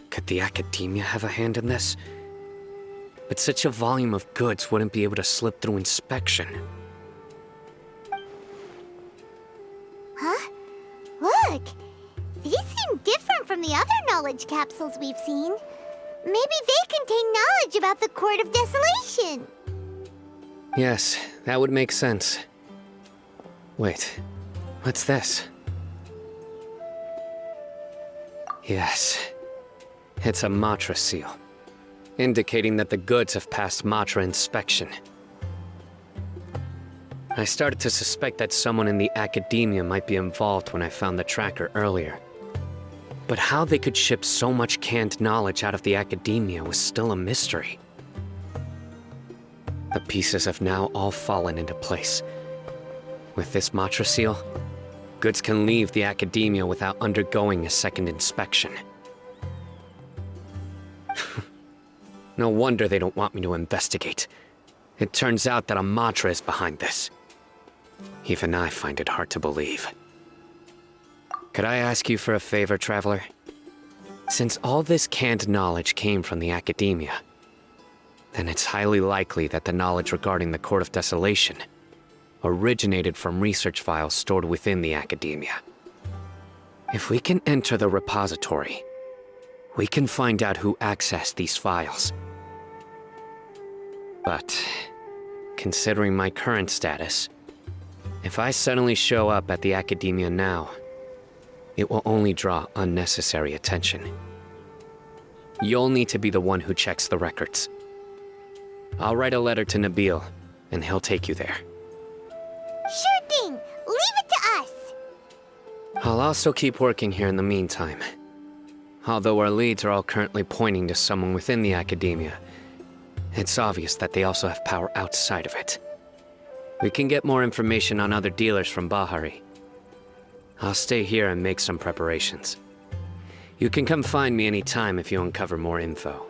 Speaker 3: Could the academia have a hand in this? But such a volume of goods wouldn't be able to slip through inspection.
Speaker 2: Huh? Look! These seem different from the other knowledge capsules we've seen. Maybe they contain knowledge about the Court of Desolation.
Speaker 3: Yes, that would make sense. Wait, what's this? Yes, it's a Matra seal, indicating that the goods have passed Matra inspection. I started to suspect that someone in the academia might be involved when I found the tracker earlier. But how they could ship so much canned knowledge out of the academia was still a mystery. The pieces have now all fallen into place. With this Matra seal, goods can leave the academia without undergoing a second inspection. No wonder they don't want me to investigate. It turns out that a Matra is behind this. Even I find it hard to believe. Could I ask you for a favor, Traveler? Since all this canned knowledge came from the academia, then it's highly likely that the knowledge regarding the Court of Desolation originated from research files stored within the academia. If we can enter the repository, we can find out who accessed these files. But, considering my current status, if I suddenly show up at the academia now, it will only draw unnecessary attention. You'll need to be the one who checks the records. I'll write a letter to Nabil, and he'll take you there.
Speaker 2: Sure thing! Leave it to us!
Speaker 3: I'll also keep working here in the meantime. Although our leads are all currently pointing to someone within the academia, it's obvious that they also have power outside of it. We can get more information on other dealers from Bahari. I'll stay here and make some preparations. You can come find me anytime if you uncover more info.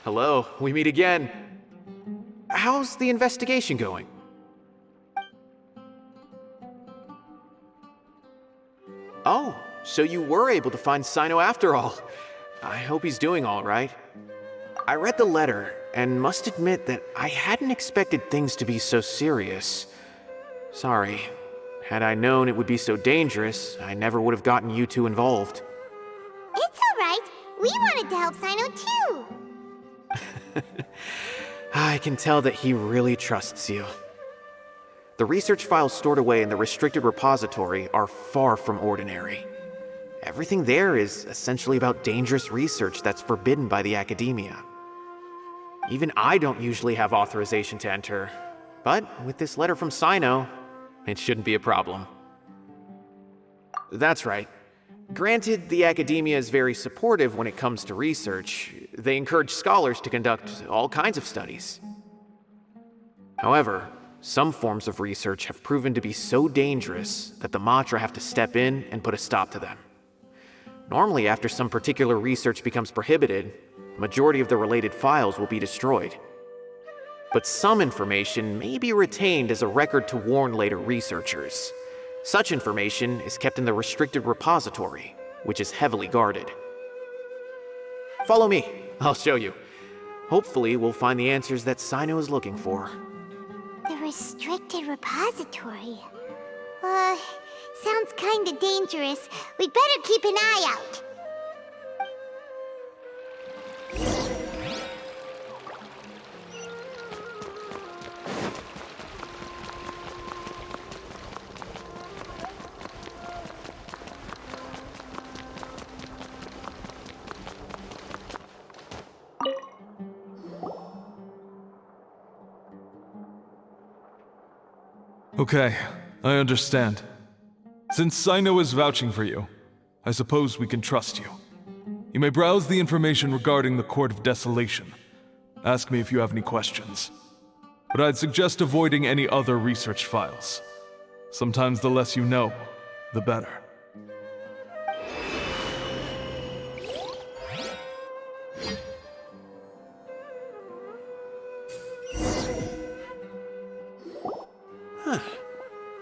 Speaker 1: Hello, we meet again. How's the investigation going? Oh, so you were able to find Cyno after all. I hope he's doing all right. I read the letter and must admit that I hadn't expected things to be so serious. Sorry. Had I known it would be so dangerous, I never would have gotten you two involved.
Speaker 2: It's alright. We wanted to help Cyno too.
Speaker 1: I can tell that he really trusts you. The research files stored away in the restricted repository are far from ordinary. Everything there is essentially about dangerous research that's forbidden by the academia. Even I don't usually have authorization to enter, but with this letter from Cyno, it shouldn't be a problem. That's right. Granted, the academia is very supportive when it comes to research. They encourage scholars to conduct all kinds of studies. However, some forms of research have proven to be so dangerous that the Matra have to step in and put a stop to them. Normally, after some particular research becomes prohibited, the majority of the related files will be destroyed. But some information may be retained as a record to warn later researchers. Such information is kept in the restricted repository, which is heavily guarded. Follow me, I'll show you. Hopefully, we'll find the answers that Cyno is looking for.
Speaker 2: The restricted repository. Sounds kinda dangerous. We'd better keep an eye out.
Speaker 10: Okay, I understand. Since Cyno is vouching for you, I suppose we can trust you. You may browse the information regarding the Court of Desolation. Ask me if you have any questions. But I'd suggest avoiding any other research files. Sometimes the less you know, the better.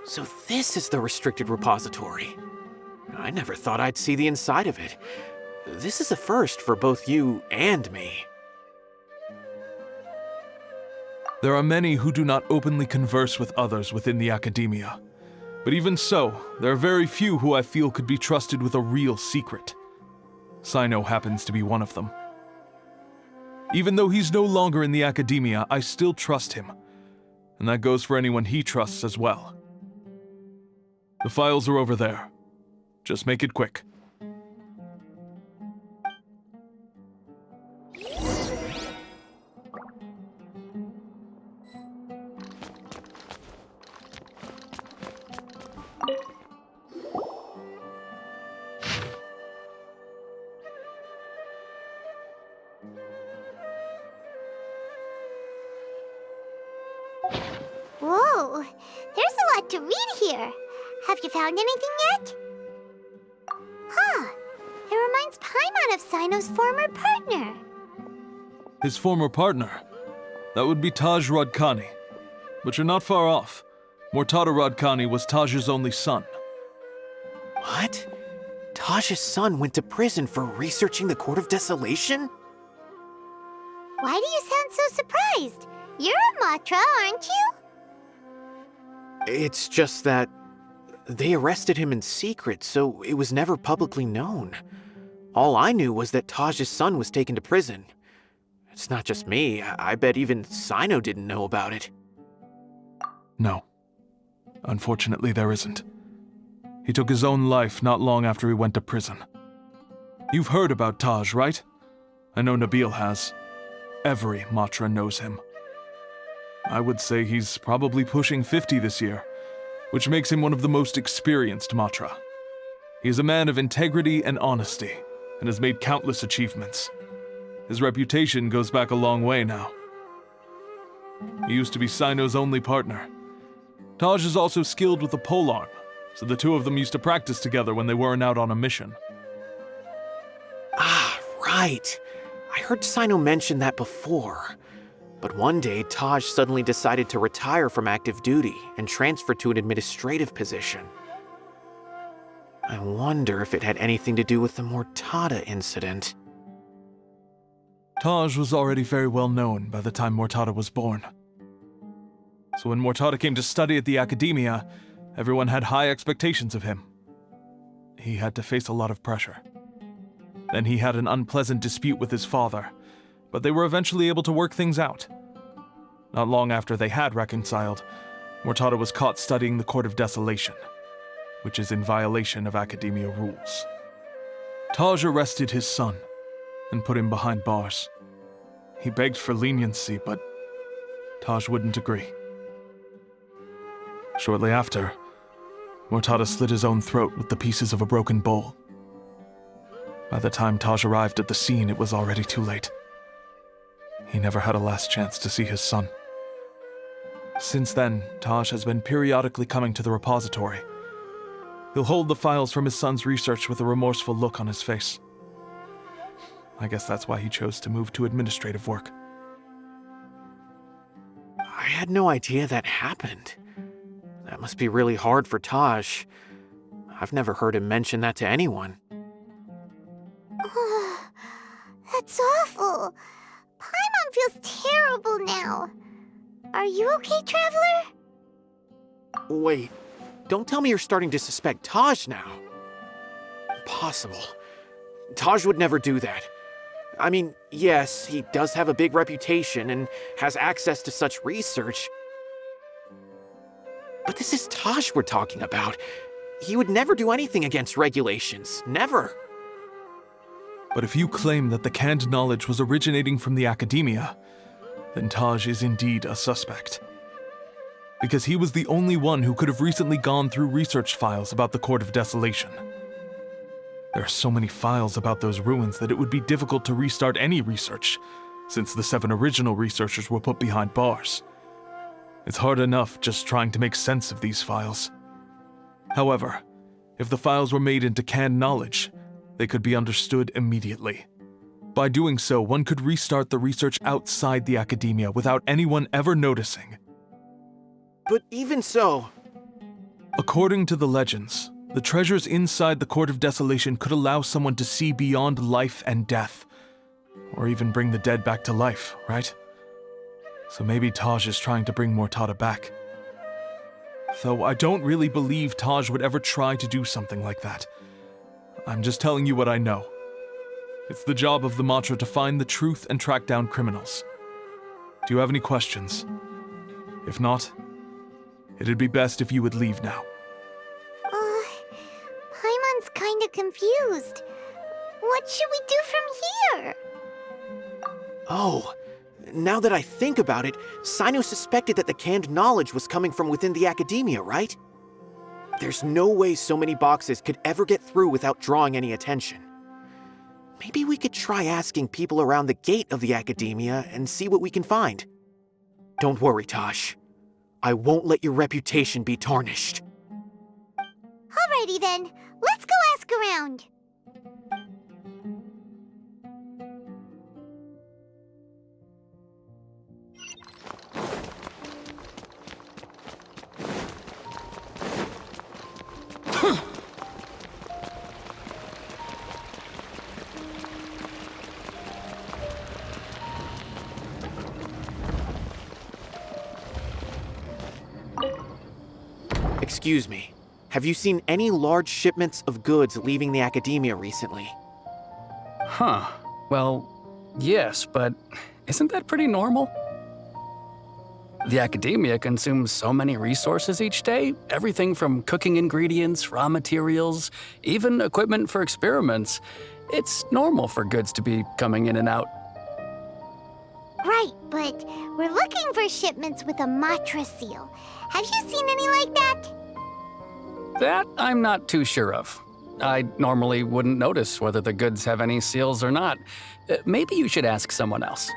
Speaker 1: So this is the restricted repository. I never thought I'd see the inside of it. This is a first for both you and me.
Speaker 10: There are many who do not openly converse with others within the academia. But even so, there are very few who I feel could be trusted with a real secret. Cyno happens to be one of them. Even though he's no longer in the academia, I still trust him. And that goes for anyone he trusts as well. The files are over there. Just make it quick.
Speaker 2: Whoa, there's a lot to read here. Have you found anything yet? Huh, it reminds Paimon of Cyno's former partner.
Speaker 10: His former partner? That would be Taj Rodkani. But you're not far off. Mortada Rodkani was Taj's only son.
Speaker 1: What? Taj's son went to prison for researching the Court of Desolation?
Speaker 2: Why do you sound so surprised? You're a Matra, aren't you?
Speaker 1: It's just that they arrested him in secret, so it was never publicly known. All I knew was that Taj's son was taken to prison. It's not just me. I bet even Cyno didn't know about it.
Speaker 10: No. Unfortunately, there isn't. He took his own life not long after he went to prison. You've heard about Taj, right? I know Nabil has. Every Matra knows him. I would say he's probably pushing 50 this year, which makes him one of the most experienced Matra. He is a man of integrity and honesty, and has made countless achievements. His reputation goes back a long way now. He used to be Cyno's only partner. Taj is also skilled with the polearm, so the two of them used to practice together when they weren't out on a mission.
Speaker 1: Ah, right. I heard Cyno mention that before. But one day, Taj suddenly decided to retire from active duty and transfer to an administrative position. I wonder if it had anything to do with the Mortada incident.
Speaker 10: Taj was already very well known by the time Mortada was born. So when Mortada came to study at the academia, everyone had high expectations of him. He had to face a lot of pressure. Then he had an unpleasant dispute with his father, but they were eventually able to work things out. Not long after they had reconciled, Mortada was caught studying the Court of Desolation, which is in violation of academia rules. Taj arrested his son and put him behind bars. He begged for leniency, but Taj wouldn't agree. Shortly after, Mortada slit his own throat with the pieces of a broken bowl. By the time Taj arrived at the scene, it was already too late. He never had a last chance to see his son. Since then, Taj has been periodically coming to the repository. He'll hold the files from his son's research with a remorseful look on his face. I guess that's why he chose to move to administrative work.
Speaker 1: I had no idea that happened. That must be really hard for Taj. I've never heard him mention that to anyone.
Speaker 2: That's awful. Paimon feels terrible now. Are you okay, Traveler?
Speaker 1: Wait, don't tell me you're starting to suspect Taj now. Impossible. Taj would never do that. I mean, yes, he does have a big reputation and has access to such research. But this is Taj we're talking about. He would never do anything against regulations. Never.
Speaker 10: But if you claim that the canned knowledge was originating from the academia, then Taj is indeed a suspect. Because he was the only one who could have recently gone through research files about the Court of Desolation. There are so many files about those ruins that it would be difficult to restart any research, since the 7 original researchers were put behind bars. It's hard enough just trying to make sense of these files. However, if the files were made into canned knowledge, they could be understood immediately. By doing so, one could restart the research outside the academia without anyone ever noticing.
Speaker 1: But even so...
Speaker 10: According to the legends, the treasures inside the Court of Desolation could allow someone to see beyond life and death, or even bring the dead back to life, right? So maybe Taj is trying to bring Mortada back. Though I don't really believe Taj would ever try to do something like that. I'm just telling you what I know. It's the job of the Matra to find the truth and track down criminals. Do you have any questions? If not, it'd be best if you would leave now.
Speaker 2: Paimon's kinda confused. What should we do from here?
Speaker 1: Oh, now that I think about it, Cyno suspected that the canned knowledge was coming from within the academia, right? There's no way so many boxes could ever get through without drawing any attention. Maybe we could try asking people around the gate of the academia and see what we can find. Don't worry, Tosh. I won't let your reputation be tarnished.
Speaker 2: Alrighty then, let's go ask around.
Speaker 1: Excuse me, have you seen any large shipments of goods leaving the academia recently?
Speaker 11: Huh. Well, yes, but isn't that pretty normal? The academia consumes so many resources each day, everything from cooking ingredients, raw materials, even equipment for experiments. It's normal for goods to be coming in and out.
Speaker 2: Right, but we're looking for shipments with a Matra seal. Have you seen any like that?
Speaker 11: That I'm not too sure of. I normally wouldn't notice whether the goods have any seals or not. Maybe you should ask someone else.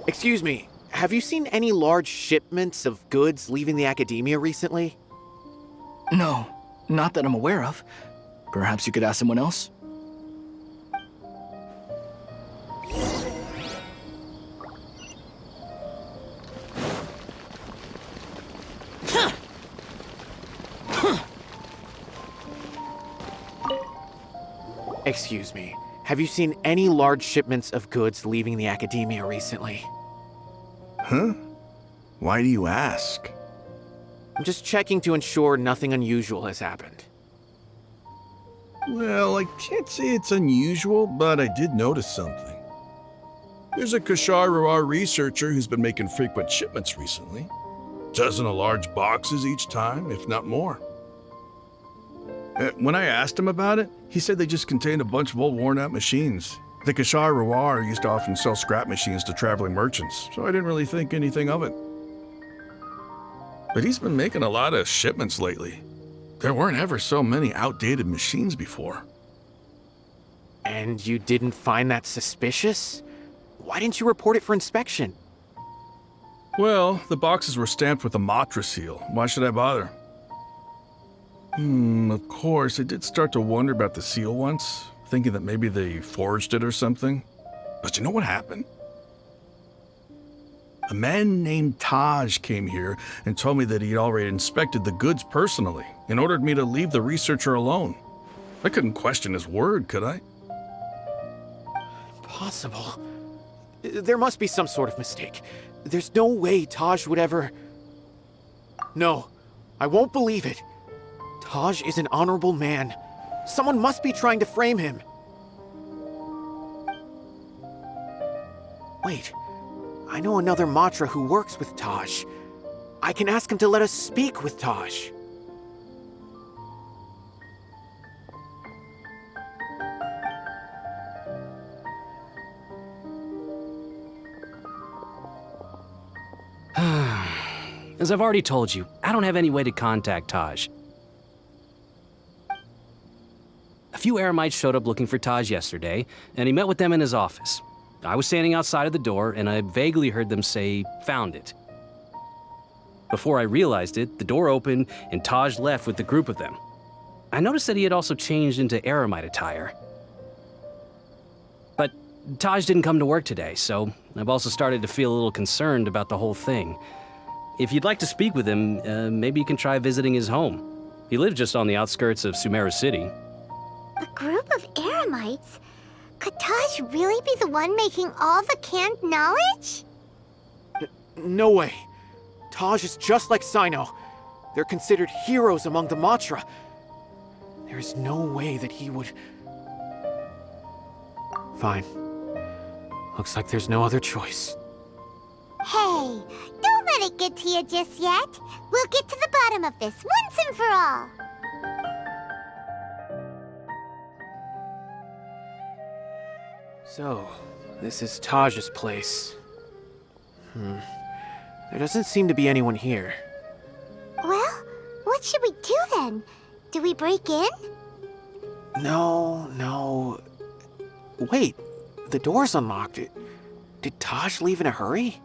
Speaker 1: Excuse me, have you seen any large shipments of goods leaving the academia recently?
Speaker 12: No, not that I'm aware of. Perhaps you could ask someone else?
Speaker 1: Excuse me, have you seen any large shipments of goods leaving the academia recently?
Speaker 13: Huh? Why do you ask?
Speaker 1: I'm just checking to ensure nothing unusual has happened.
Speaker 13: Well, I can't say it's unusual, but I did notice something. There's a Kashar researcher who's been making frequent shipments recently. Dozen of large boxes each time, if not more. When I asked him about it, he said they just contained a bunch of old worn-out machines. The Kashar used to often sell scrap machines to traveling merchants, so I didn't really think anything of it. But he's been making a lot of shipments lately. There weren't ever so many outdated machines before.
Speaker 1: And you didn't find that suspicious? Why didn't you report it for inspection?
Speaker 13: Well, the boxes were stamped with a Matra seal. Why should I bother? Of course, I did start to wonder about the seal once, thinking that maybe they forged it or something. But you know what happened? A man named Taj came here and told me that he'd already inspected the goods personally and ordered me to leave the researcher alone. I couldn't question his word, could I?
Speaker 1: Impossible. There must be some sort of mistake. There's no way Taj would ever... No, I won't believe it. Taj is an honorable man. Someone must be trying to frame him. Wait, I know another Matra who works with Taj. I can ask him to let us speak with Taj.
Speaker 14: As I've already told you, I don't have any way to contact Taj. A few Eremites showed up looking for Taj yesterday, and he met with them in his office. I was standing outside of the door, and I vaguely heard them say, "Found it." Before I realized it, the door opened, and Taj left with the group of them. I noticed that he had also changed into Eremite attire. But Taj didn't come to work today, so I've also started to feel a little concerned about the whole thing. If you'd like to speak with him, maybe you can try visiting his home. He lives just on the outskirts of Sumeru City.
Speaker 2: A group of Eremites? Could Taj really be the one making all the canned knowledge?
Speaker 1: No way. Taj is just like Cyno. They're considered heroes among the Matra. There is no way that he would... Fine. Looks like there's no other choice.
Speaker 2: Hey, don't let it get to you just yet. We'll get to the bottom of this once and for all.
Speaker 1: So, this is Taj's place. There doesn't seem to be anyone here.
Speaker 2: Well, what should we do then? Do we break in?
Speaker 1: No. Wait, the door's unlocked. Did Taj leave in a hurry?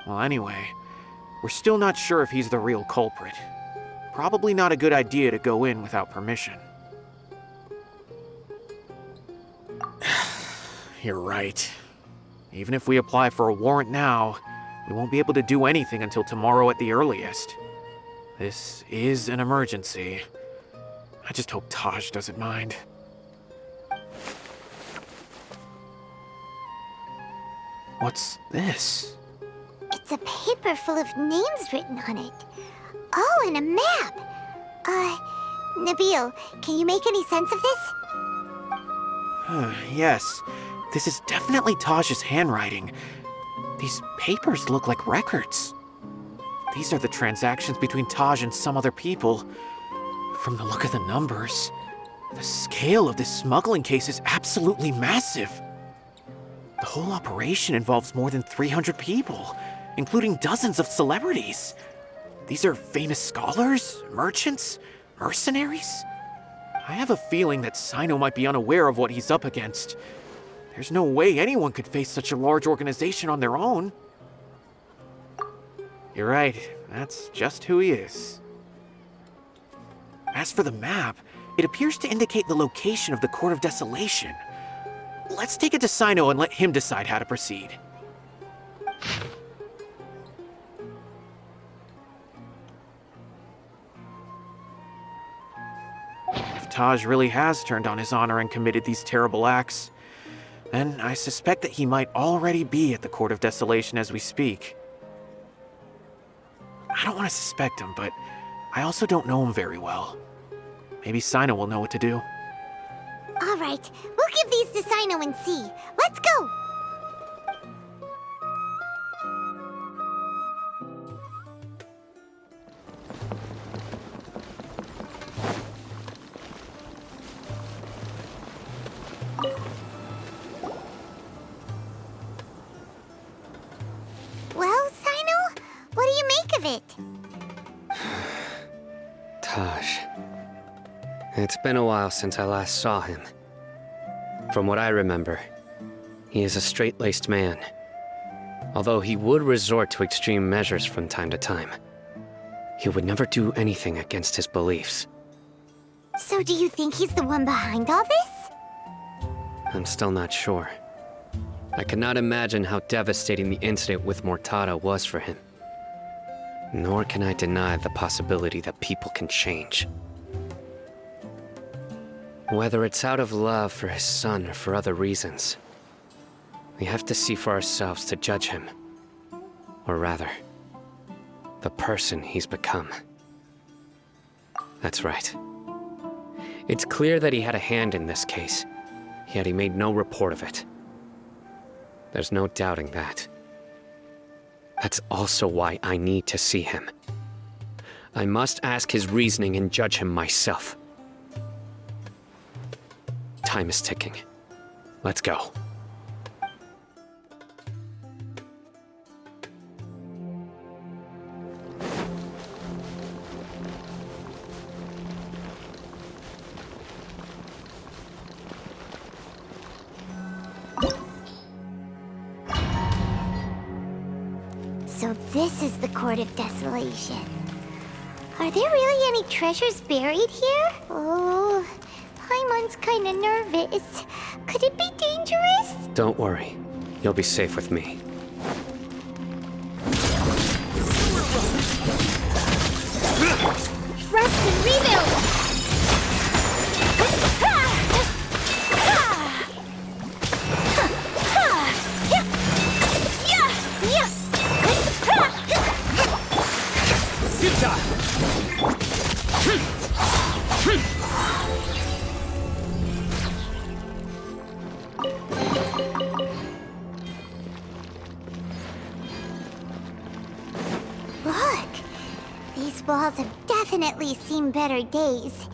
Speaker 1: Well, anyway, we're still not sure if he's the real culprit. Probably not a good idea to go in without permission. You're right. Even if we apply for a warrant now, we won't be able to do anything until tomorrow at the earliest. This is an emergency. I just hope Taj doesn't mind. What's this?
Speaker 2: It's a paper full of names written on it. Oh, and a map. Nabil, can you make any sense of this?
Speaker 1: Yes, this is definitely Taj's handwriting. These papers look like records. These are the transactions between Taj and some other people. From the look of the numbers, the scale of this smuggling case is absolutely massive. The whole operation involves more than 300 people, including dozens of celebrities. These are famous scholars, merchants, mercenaries. I have a feeling that Cyno might be unaware of what he's up against. There's no way anyone could face such a large organization on their own. You're right, that's just who he is. As for the map, it appears to indicate the location of the Court of Desolation. Let's take it to Cyno and let him decide how to proceed. If Taj really has turned on his honor and committed these terrible acts, then I suspect that he might already be at the Court of Desolation as we speak. I don't want to suspect him, but I also don't know him very well. Maybe Cyno will know what to do.
Speaker 2: All right, we'll give these to Cyno and see. Let's go! Well, Cyno, what do you make of it?
Speaker 3: Taj. It's been a while since I last saw him. From what I remember, he is a straight-laced man. Although he would resort to extreme measures from time to time, he would never do anything against his beliefs.
Speaker 2: So do you think he's the one behind all this?
Speaker 3: I'm still not sure. I cannot imagine how devastating the incident with Mortada was for him. Nor can I deny the possibility that people can change. Whether it's out of love for his son or for other reasons, we have to see for ourselves to judge him. Or rather, the person he's become. That's right. It's clear that he had a hand in this case, yet he made no report of it. There's no doubting that. That's also why I need to see him. I must ask his reasoning and judge him myself. Time is ticking. Let's go.
Speaker 2: So this is the Court of Desolation. Are there really any treasures buried here? Oh, Paimon's kinda nervous. Could it be dangerous?
Speaker 3: Don't worry. You'll be safe with me.
Speaker 2: Rest and rebuild! Look! These walls have definitely seen better days.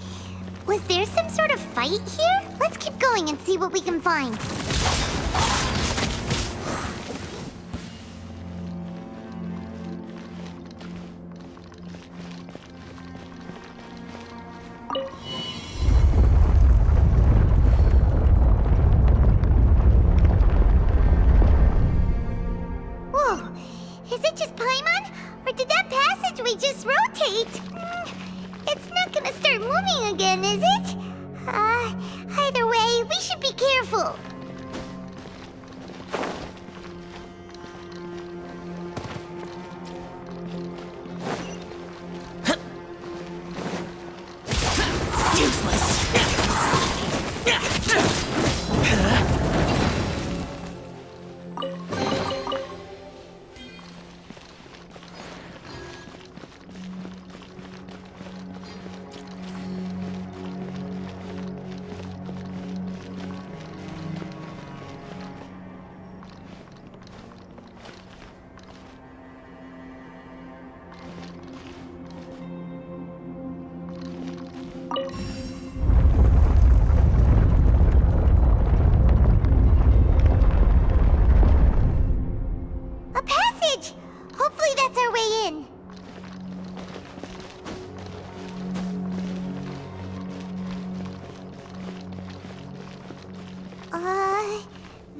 Speaker 2: Was there some sort of fight here? Let's keep going and see what we can find. Whoa! Is it just Paimon? Or did that passageway just rotate? It's not gonna start moving again, is it? Either way, we should be careful. Hopefully that's our way in.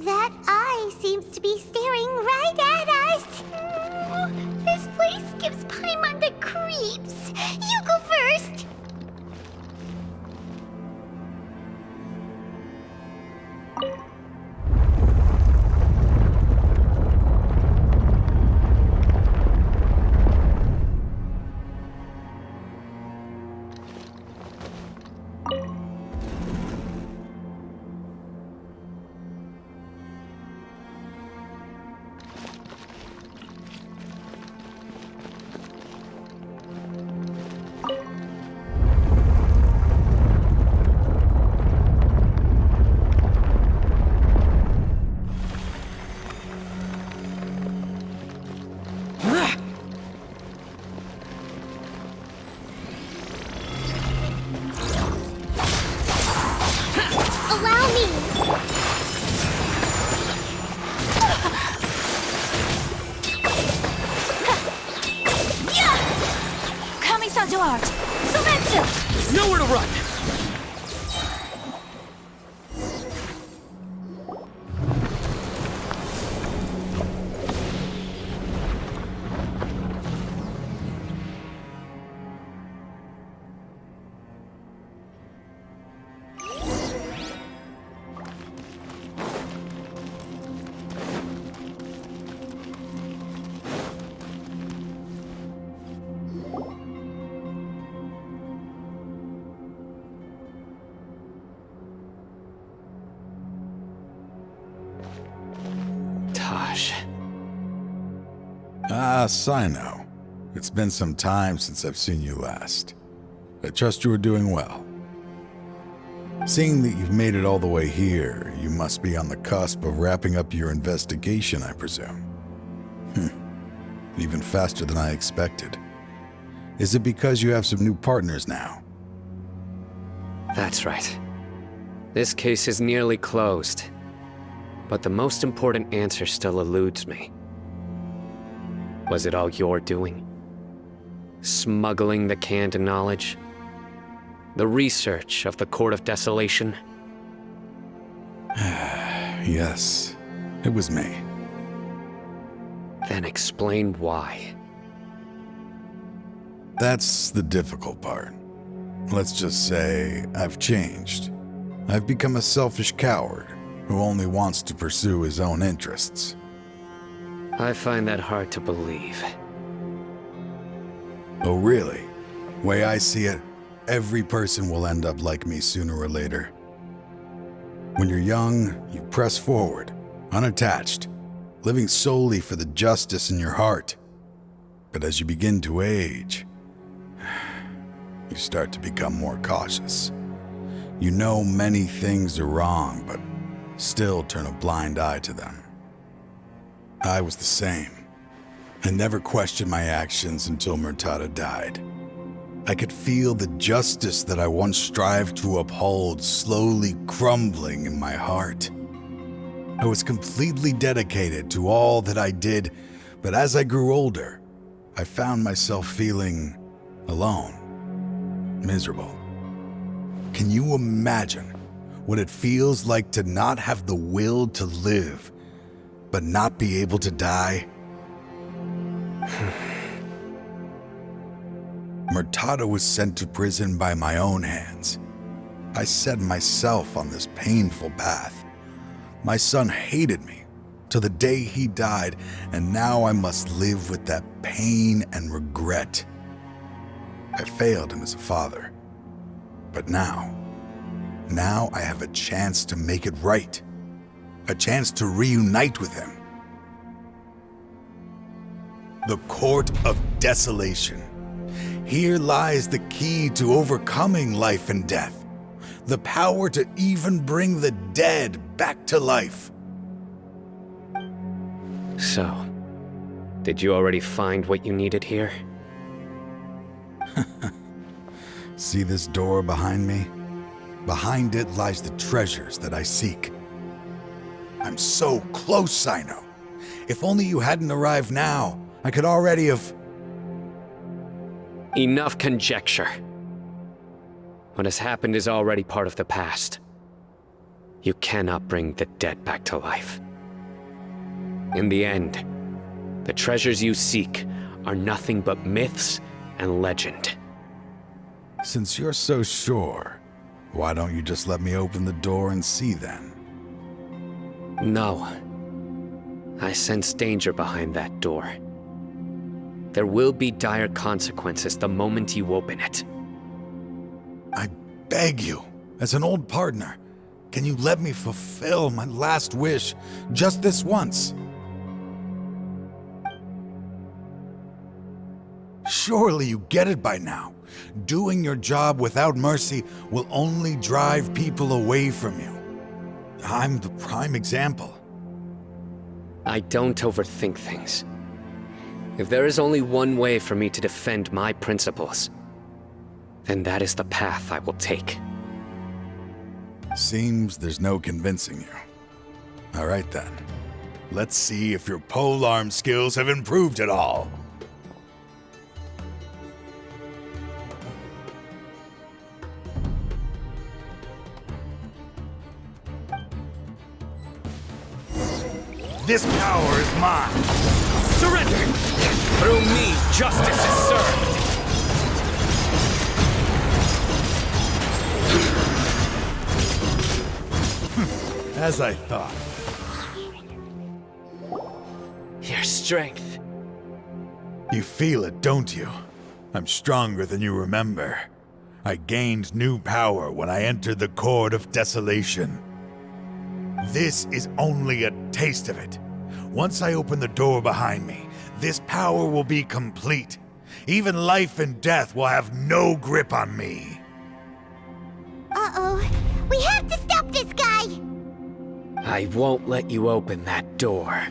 Speaker 2: That eye seems to be staring right at us. This place gives Paimon the creeps. You go first.
Speaker 5: Nowhere to run!
Speaker 3: Taj.
Speaker 15: Ah, Cyno. It's been some time since I've seen you last. I trust you are doing well. Seeing that you've made it all the way here, you must be on the cusp of wrapping up your investigation, I presume. Even faster than I expected. Is it because you have some new partners now?
Speaker 3: That's right. This case is nearly closed. But the most important answer still eludes me. Was it all your doing? Smuggling the canned knowledge? The research of the Court of Desolation?
Speaker 15: Yes, it was me.
Speaker 3: Then explain why.
Speaker 15: That's the difficult part. Let's just say I've changed. I've become a selfish coward who only wants to pursue his own interests.
Speaker 3: I find that hard to believe.
Speaker 15: Oh, really? Way I see it, every person will end up like me sooner or later. When you're young, you press forward, unattached, living solely for the justice in your heart. But as you begin to age, you start to become more cautious. You know many things are wrong, but still turn a blind eye to them. I was the same. I never questioned my actions until Murtada died. I could feel the justice that I once strived to uphold slowly crumbling in my heart. I was completely dedicated to all that I did, but as I grew older, I found myself feeling alone, miserable. Can you imagine what it feels like to not have the will to live, but not be able to die? Murtada was sent to prison by my own hands. I set myself on this painful path. My son hated me till the day he died, and now I must live with that pain and regret. I failed him as a father. But now I have a chance to make it right. A chance to reunite with him. The Court of Desolation. Here lies the key to overcoming life and death. The power to even bring the dead back to life.
Speaker 3: So, did you already find what you needed here?
Speaker 15: See this door behind me? Behind it lies the treasures that I seek. I'm so close, Cyno. If only you hadn't arrived now, I could already have...
Speaker 3: Enough conjecture. What has happened is already part of the past. You cannot bring the dead back to life. In the end, the treasures you seek are nothing but myths and legend.
Speaker 15: Since you're so sure, why don't you just let me open the door and see then?
Speaker 3: No. I sense danger behind that door. There will be dire consequences the moment you open it.
Speaker 15: I beg you, as an old partner, can you let me fulfill my last wish just this once? Surely you get it by now. Doing your job without mercy will only drive people away from you. I'm the prime example.
Speaker 3: I don't overthink things. If there is only one way for me to defend my principles, then that is the path I will take.
Speaker 15: Seems there's no convincing you. All right then. Let's see if your polearm skills have improved at all. This power is mine!
Speaker 4: Surrender! Through me, justice is served!
Speaker 15: As I thought.
Speaker 3: Your strength.
Speaker 15: You feel it, don't you? I'm stronger than you remember. I gained new power when I entered the Court of Desolation. This is only a taste of it.
Speaker 16: Once I open the door behind me, this power will be complete. Even life and death will have no grip on me.
Speaker 2: Uh-oh. We have to stop this guy!
Speaker 3: I won't let you open that door.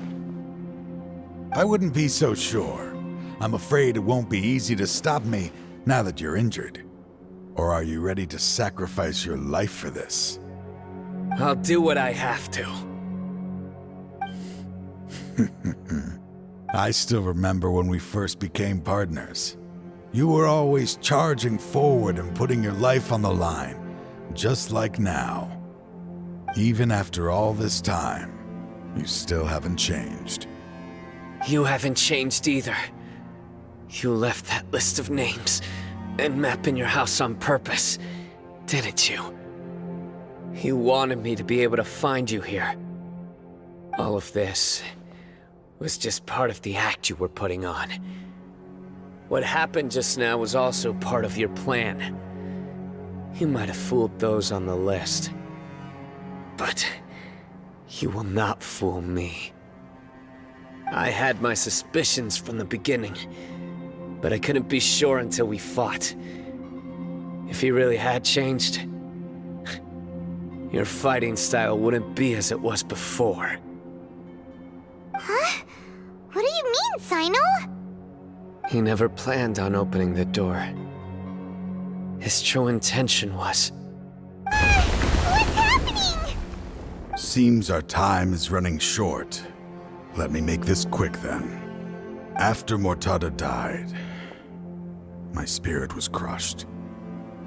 Speaker 16: I wouldn't be so sure. I'm afraid it won't be easy to stop me now that you're injured. Or are you ready to sacrifice your life for this?
Speaker 3: I'll do what I have to.
Speaker 16: I still remember when we first became partners. You were always charging forward and putting your life on the line, just like now. Even after all this time, you still haven't changed.
Speaker 3: You haven't changed either. You left that list of names and map in your house on purpose, didn't you? You wanted me to be able to find you here. All of this was just part of the act you were putting on. What happened just now was also part of your plan. You might have fooled those on the list, but you will not fool me. I had my suspicions from the beginning, but I couldn't be sure until we fought. If he really had changed, your fighting style wouldn't be as it was before.
Speaker 2: Huh? What do you mean, Cyno?
Speaker 3: He never planned on opening the door. His true intention was...
Speaker 2: What's happening?
Speaker 16: Seems our time is running short. Let me make this quick then. After Mortada died, my spirit was crushed.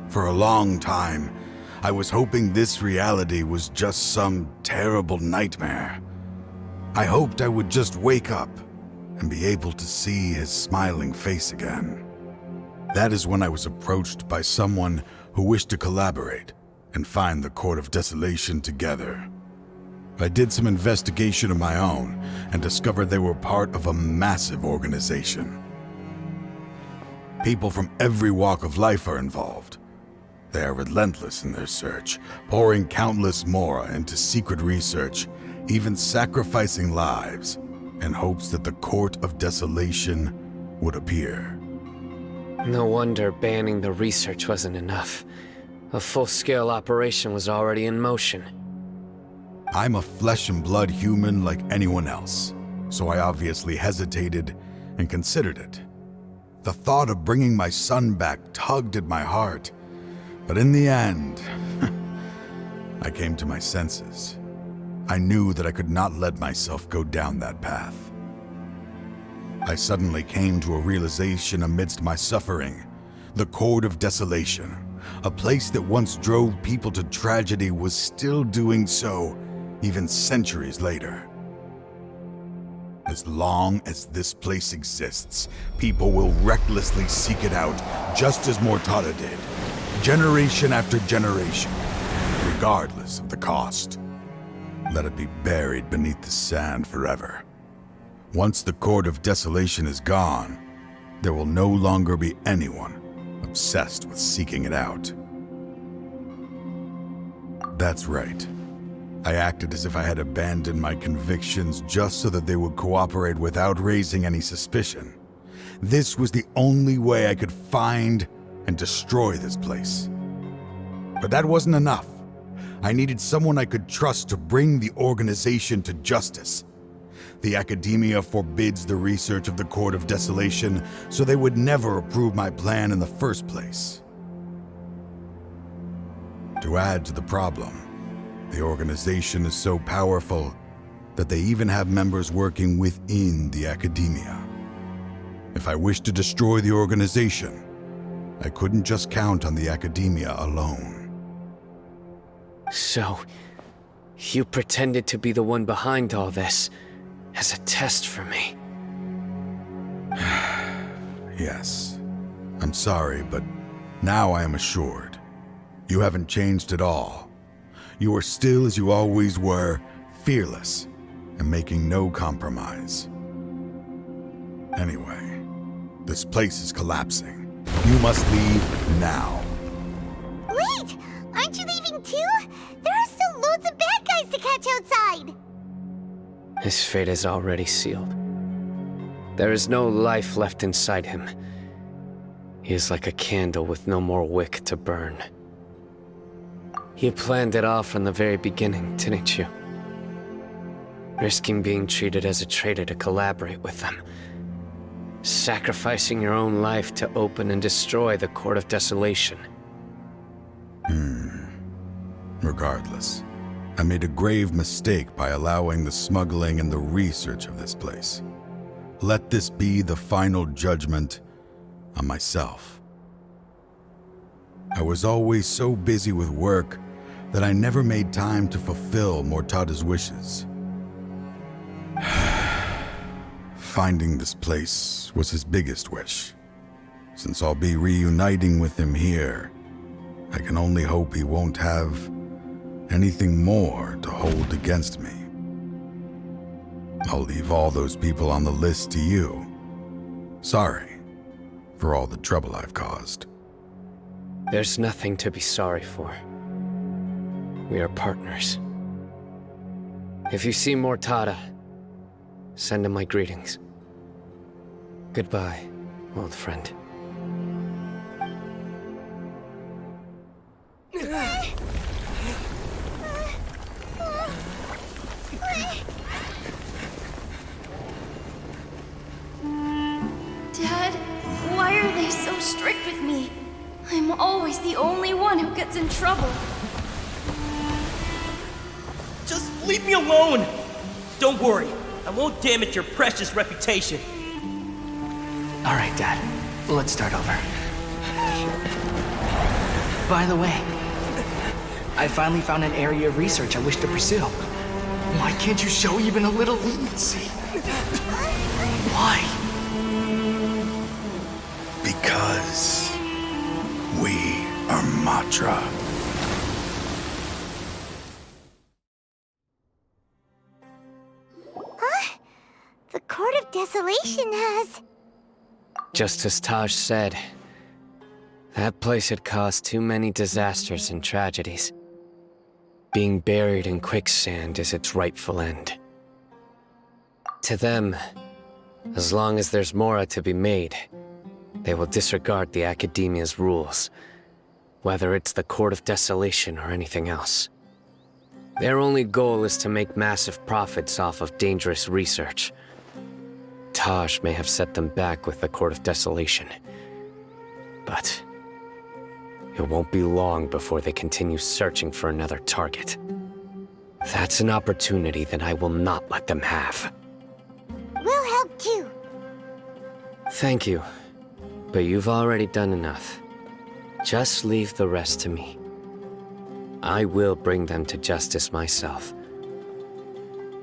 Speaker 16: For a long time, I was hoping this reality was just some terrible nightmare. I hoped I would just wake up and be able to see his smiling face again. That is when I was approached by someone who wished to collaborate and find the Court of Desolation together. I did some investigation of my own and discovered they were part of a massive organization. People from every walk of life are involved. They are relentless in their search, pouring countless mora into secret research, even sacrificing lives in hopes that the Court of Desolation would appear.
Speaker 3: No wonder banning the research wasn't enough. A full-scale operation was already in motion.
Speaker 16: I'm a flesh and blood human like anyone else, so I obviously hesitated and considered it. The thought of bringing my son back tugged at my heart, but in the end, I came to my senses. I knew that I could not let myself go down that path. I suddenly came to a realization amidst my suffering. The Court of Desolation, a place that once drove people to tragedy, was still doing so even centuries later. As long as this place exists, people will recklessly seek it out, just as Mortada did, generation after generation, regardless of the cost. Let it be buried beneath the sand forever. Once the Court of Desolation is gone, there will no longer be anyone obsessed with seeking it out. That's right. I acted as if I had abandoned my convictions just so that they would cooperate without raising any suspicion. This was the only way I could find and destroy this place. But that wasn't enough. I needed someone I could trust to bring the organization to justice. The Academia forbids the research of the Court of Desolation, so they would never approve my plan in the first place. To add to the problem, the organization is so powerful that they even have members working within the Academia. If I wished to destroy the organization, I couldn't just count on the Academia alone.
Speaker 3: So, you pretended to be the one behind all this, as a test for me.
Speaker 16: Yes. I'm sorry, but now I am assured. You haven't changed at all. You are still as you always were, fearless, and making no compromise. Anyway, this place is collapsing. You must leave now.
Speaker 2: Wait! Aren't you leaving too? There are still loads of bad guys to catch outside!
Speaker 3: His fate is already sealed. There is no life left inside him. He is like a candle with no more wick to burn. You planned it all from the very beginning, didn't you? Risking being treated as a traitor to collaborate with them. Sacrificing your own life to open and destroy the Court of Desolation.
Speaker 16: Regardless, I made a grave mistake by allowing the smuggling and the research of this place. Let this be the final judgment on myself. I was always so busy with work that I never made time to fulfill Mortada's wishes. Finding this place was his biggest wish. Since I'll be reuniting with him here, I can only hope he won't have anything more to hold against me. I'll leave all those people on the list to you. Sorry for all the trouble I've caused.
Speaker 3: There's nothing to be sorry for. We are partners. If you see Mortada, send him my greetings. Goodbye, old friend.
Speaker 17: Dad, why are they so strict with me? I'm always the only one who gets in trouble.
Speaker 18: Just leave me alone! Don't worry, I won't damage your precious reputation.
Speaker 12: All right, Dad. Let's start over. By the way, I finally found an area of research I wish to pursue. Why can't you show even a little leniency? Why?
Speaker 16: Because we are Matra.
Speaker 2: Huh? The Court of Desolation has...
Speaker 3: Just as Taj said, that place had caused too many disasters and tragedies. Being buried in quicksand is its rightful end. To them, as long as there's more to be made, they will disregard the Academia's rules, whether it's the Court of Desolation or anything else. Their only goal is to make massive profits off of dangerous research. Taj may have set them back with the Court of Desolation, but it won't be long before they continue searching for another target. That's an opportunity that I will not let them have.
Speaker 2: We'll help too.
Speaker 3: Thank you, but you've already done enough. Just leave the rest to me. I will bring them to justice myself.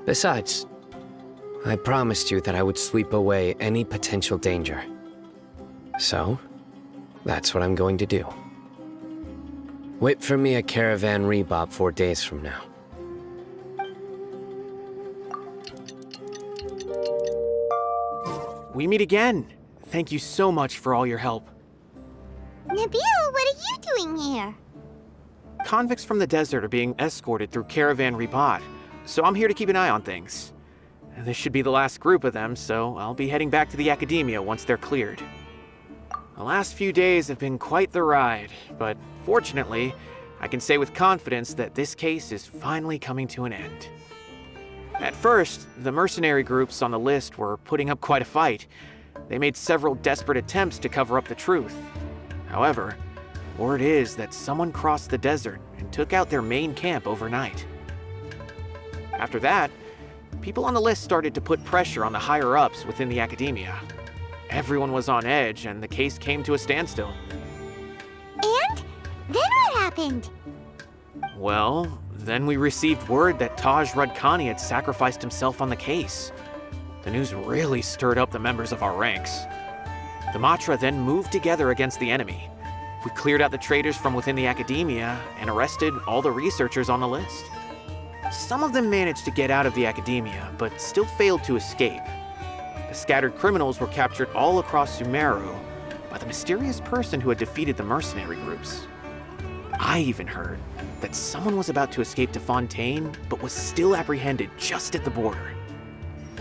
Speaker 3: Besides, I promised you that I would sweep away any potential danger. So, that's what I'm going to do. Wait for me at Caravan Rebop 4 days from now.
Speaker 1: We meet again. Thank you so much for all your help.
Speaker 2: Nabil, what are you doing here?
Speaker 1: Convicts from the desert are being escorted through Caravan Rebot, so I'm here to keep an eye on things. This should be the last group of them, so I'll be heading back to the Academia once they're cleared. The last few days have been quite the ride, but fortunately, I can say with confidence that this case is finally coming to an end. At first, the mercenary groups on the list were putting up quite a fight. They made several desperate attempts to cover up the truth. However, word is that someone crossed the desert and took out their main camp overnight. After that, people on the list started to put pressure on the higher-ups within the Academia. Everyone was on edge, and the case came to a standstill.
Speaker 2: And? Then what happened?
Speaker 1: Well, then we received word that Taj Rudkani had sacrificed himself on the case. The news really stirred up the members of our ranks. The Matra then moved together against the enemy. We cleared out the traitors from within the Academia and arrested all the researchers on the list. Some of them managed to get out of the Academia, but still failed to escape. The scattered criminals were captured all across Sumeru by the mysterious person who had defeated the mercenary groups. I even heard that someone was about to escape to Fontaine, but was still apprehended just at the border.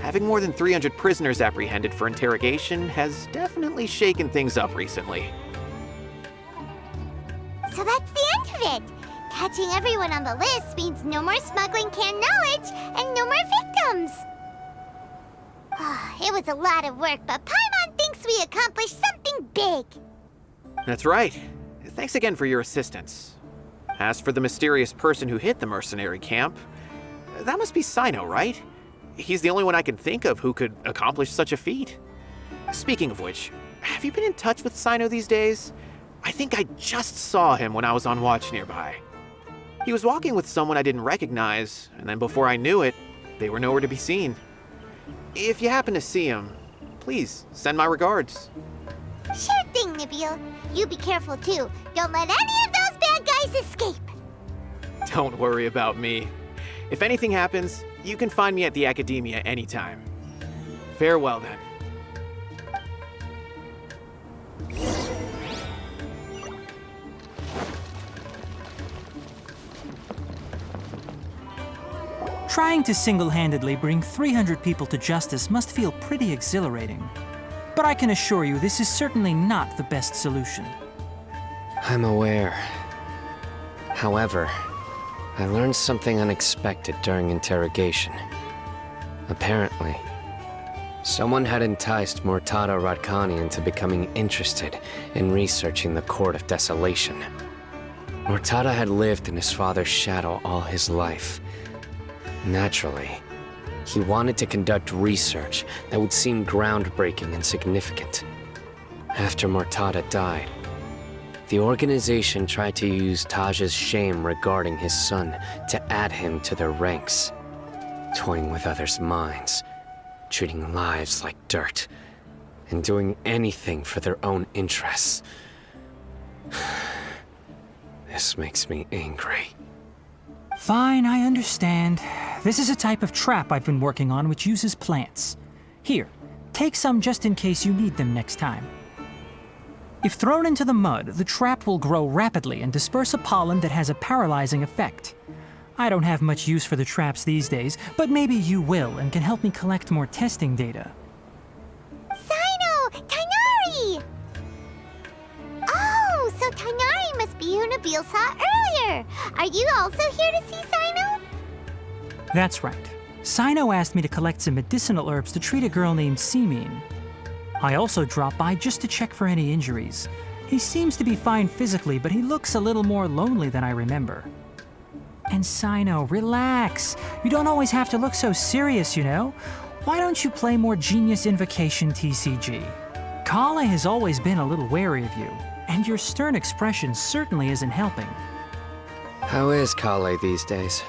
Speaker 1: Having more than 300 prisoners apprehended for interrogation has definitely shaken things up recently.
Speaker 2: So that's the end of it. Catching everyone on the list means no more smuggling canned knowledge and no more victims. It was a lot of work, but Paimon thinks we accomplished something big.
Speaker 1: That's right. Thanks again for your assistance. As for the mysterious person who hit the mercenary camp, that must be Cyno, right? He's the only one I can think of who could accomplish such a feat. Speaking of which, have you been in touch with Cyno these days? I think I just saw him when I was on watch nearby. He was walking with someone I didn't recognize, and then before I knew it, they were nowhere to be seen. If you happen to see him, please send my regards.
Speaker 2: Sure thing, Nabil. You be careful too. Don't let any of those bad guys escape.
Speaker 1: Don't worry about me. If anything happens, you can find me at the Academia anytime. Farewell then.
Speaker 19: Trying to single-handedly bring 300 people to justice must feel pretty exhilarating. But I can assure you this is certainly not the best solution.
Speaker 3: I'm aware. However, I learned something unexpected during interrogation. Apparently, someone had enticed Murtada Radkani into becoming interested in researching the Court of Desolation. Murtada had lived in his father's shadow all his life. Naturally, he wanted to conduct research that would seem groundbreaking and significant. After Murtada died, the organization tried to use Taj's shame regarding his son to add him to their ranks, toying with others' minds, treating lives like dirt, and doing anything for their own interests. This makes me angry.
Speaker 19: Fine, I understand. This is a type of trap I've been working on which uses plants. Here, take some just in case you need them next time. If thrown into the mud, the trap will grow rapidly and disperse a pollen that has a paralyzing effect. I don't have much use for the traps these days, but maybe you will and can help me collect more testing data.
Speaker 2: Cyno! Tighnari! Oh, so Tighnari must be who Nabil saw earlier. Are you also here to see Cyno?
Speaker 19: That's right. Cyno asked me to collect some medicinal herbs to treat a girl named Simin. I also dropped by just to check for any injuries. He seems to be fine physically, but he looks a little more lonely than I remember. And Cyno, relax. You don't always have to look so serious, you know? Why don't you play more Genius Invocation TCG? Kale has always been a little wary of you, and your stern expression certainly isn't helping.
Speaker 3: How is Kale these days?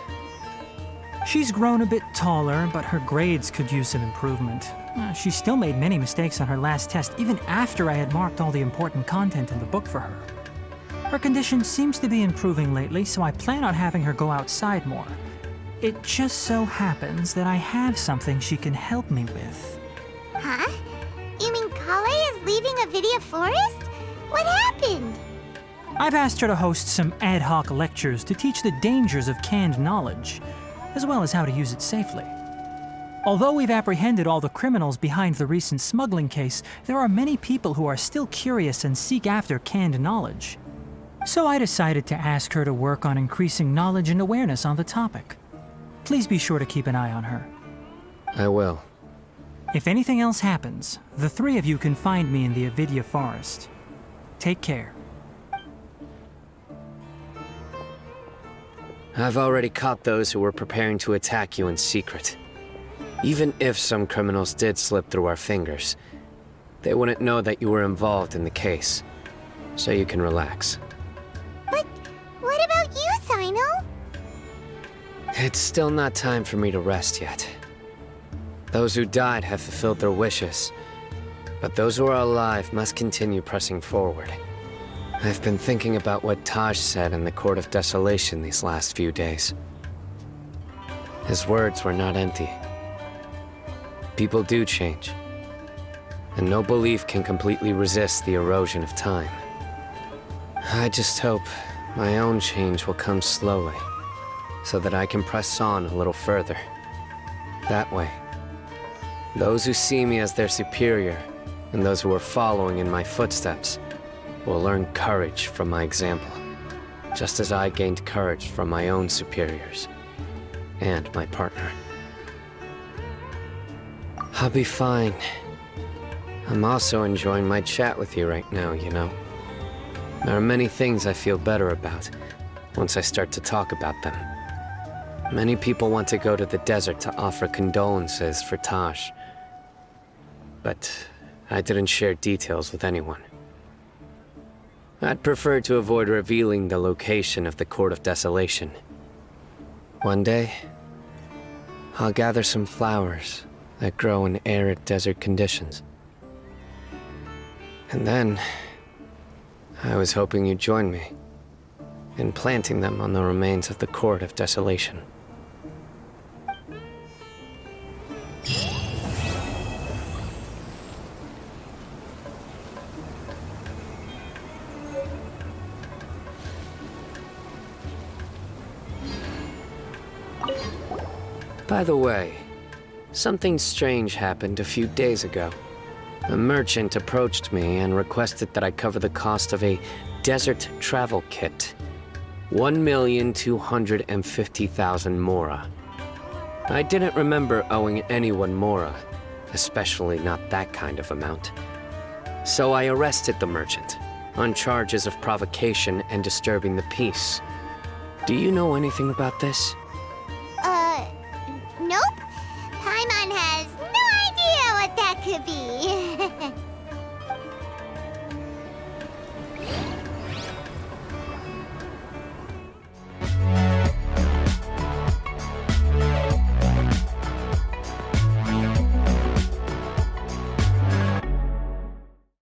Speaker 19: She's grown a bit taller, but her grades could use some improvement. She still made many mistakes on her last test, even after I had marked all the important content in the book for her. Her condition seems to be improving lately, so I plan on having her go outside more. It just so happens that I have something she can help me with.
Speaker 2: Huh? You mean Kale is leaving Avidia Forest? What happened?
Speaker 19: I've asked her to host some ad hoc lectures to teach the dangers of canned knowledge, as well as how to use it safely. Although we've apprehended all the criminals behind the recent smuggling case, there are many people who are still curious and seek after canned knowledge. So I decided to ask her to work on increasing knowledge and awareness on the topic. Please be sure to keep an eye on her.
Speaker 3: I will.
Speaker 19: If anything else happens, the three of you can find me in the Avidia Forest. Take care.
Speaker 3: I've already caught those who were preparing to attack you in secret. Even if some criminals did slip through our fingers, they wouldn't know that you were involved in the case. So you can relax.
Speaker 2: But what about you, Cyno?
Speaker 3: It's still not time for me to rest yet. Those who died have fulfilled their wishes, but those who are alive must continue pressing forward. I've been thinking about what Taj said in the Court of Desolation these last few days. His words were not empty. People do change, and no belief can completely resist the erosion of time. I just hope my own change will come slowly, so that I can press on a little further. That way, Those who see me as their superior, and those who are following in my footsteps, will learn courage from my example, just as I gained courage from my own superiors, and my partner. I'll be fine. I'm also enjoying my chat with you right now, you know. There are many things I feel better about once I start to talk about them. Many people want to go to the desert to offer condolences for Taj, but I didn't share details with anyone. I'd prefer to avoid revealing the location of the Court of Desolation. One day, I'll gather some flowers that grow in arid desert conditions. And then, I was hoping you'd join me in planting them on the remains of the Court of Desolation. By the way, something strange happened a few days ago. A merchant approached me and requested that I cover the cost of a desert travel kit. 1,250,000 mora. I didn't remember owing anyone mora, especially not that kind of amount. So I arrested the merchant on charges of provocation and disturbing the peace. Do you know anything about this?
Speaker 2: Nope. Paimon has no idea what that could be.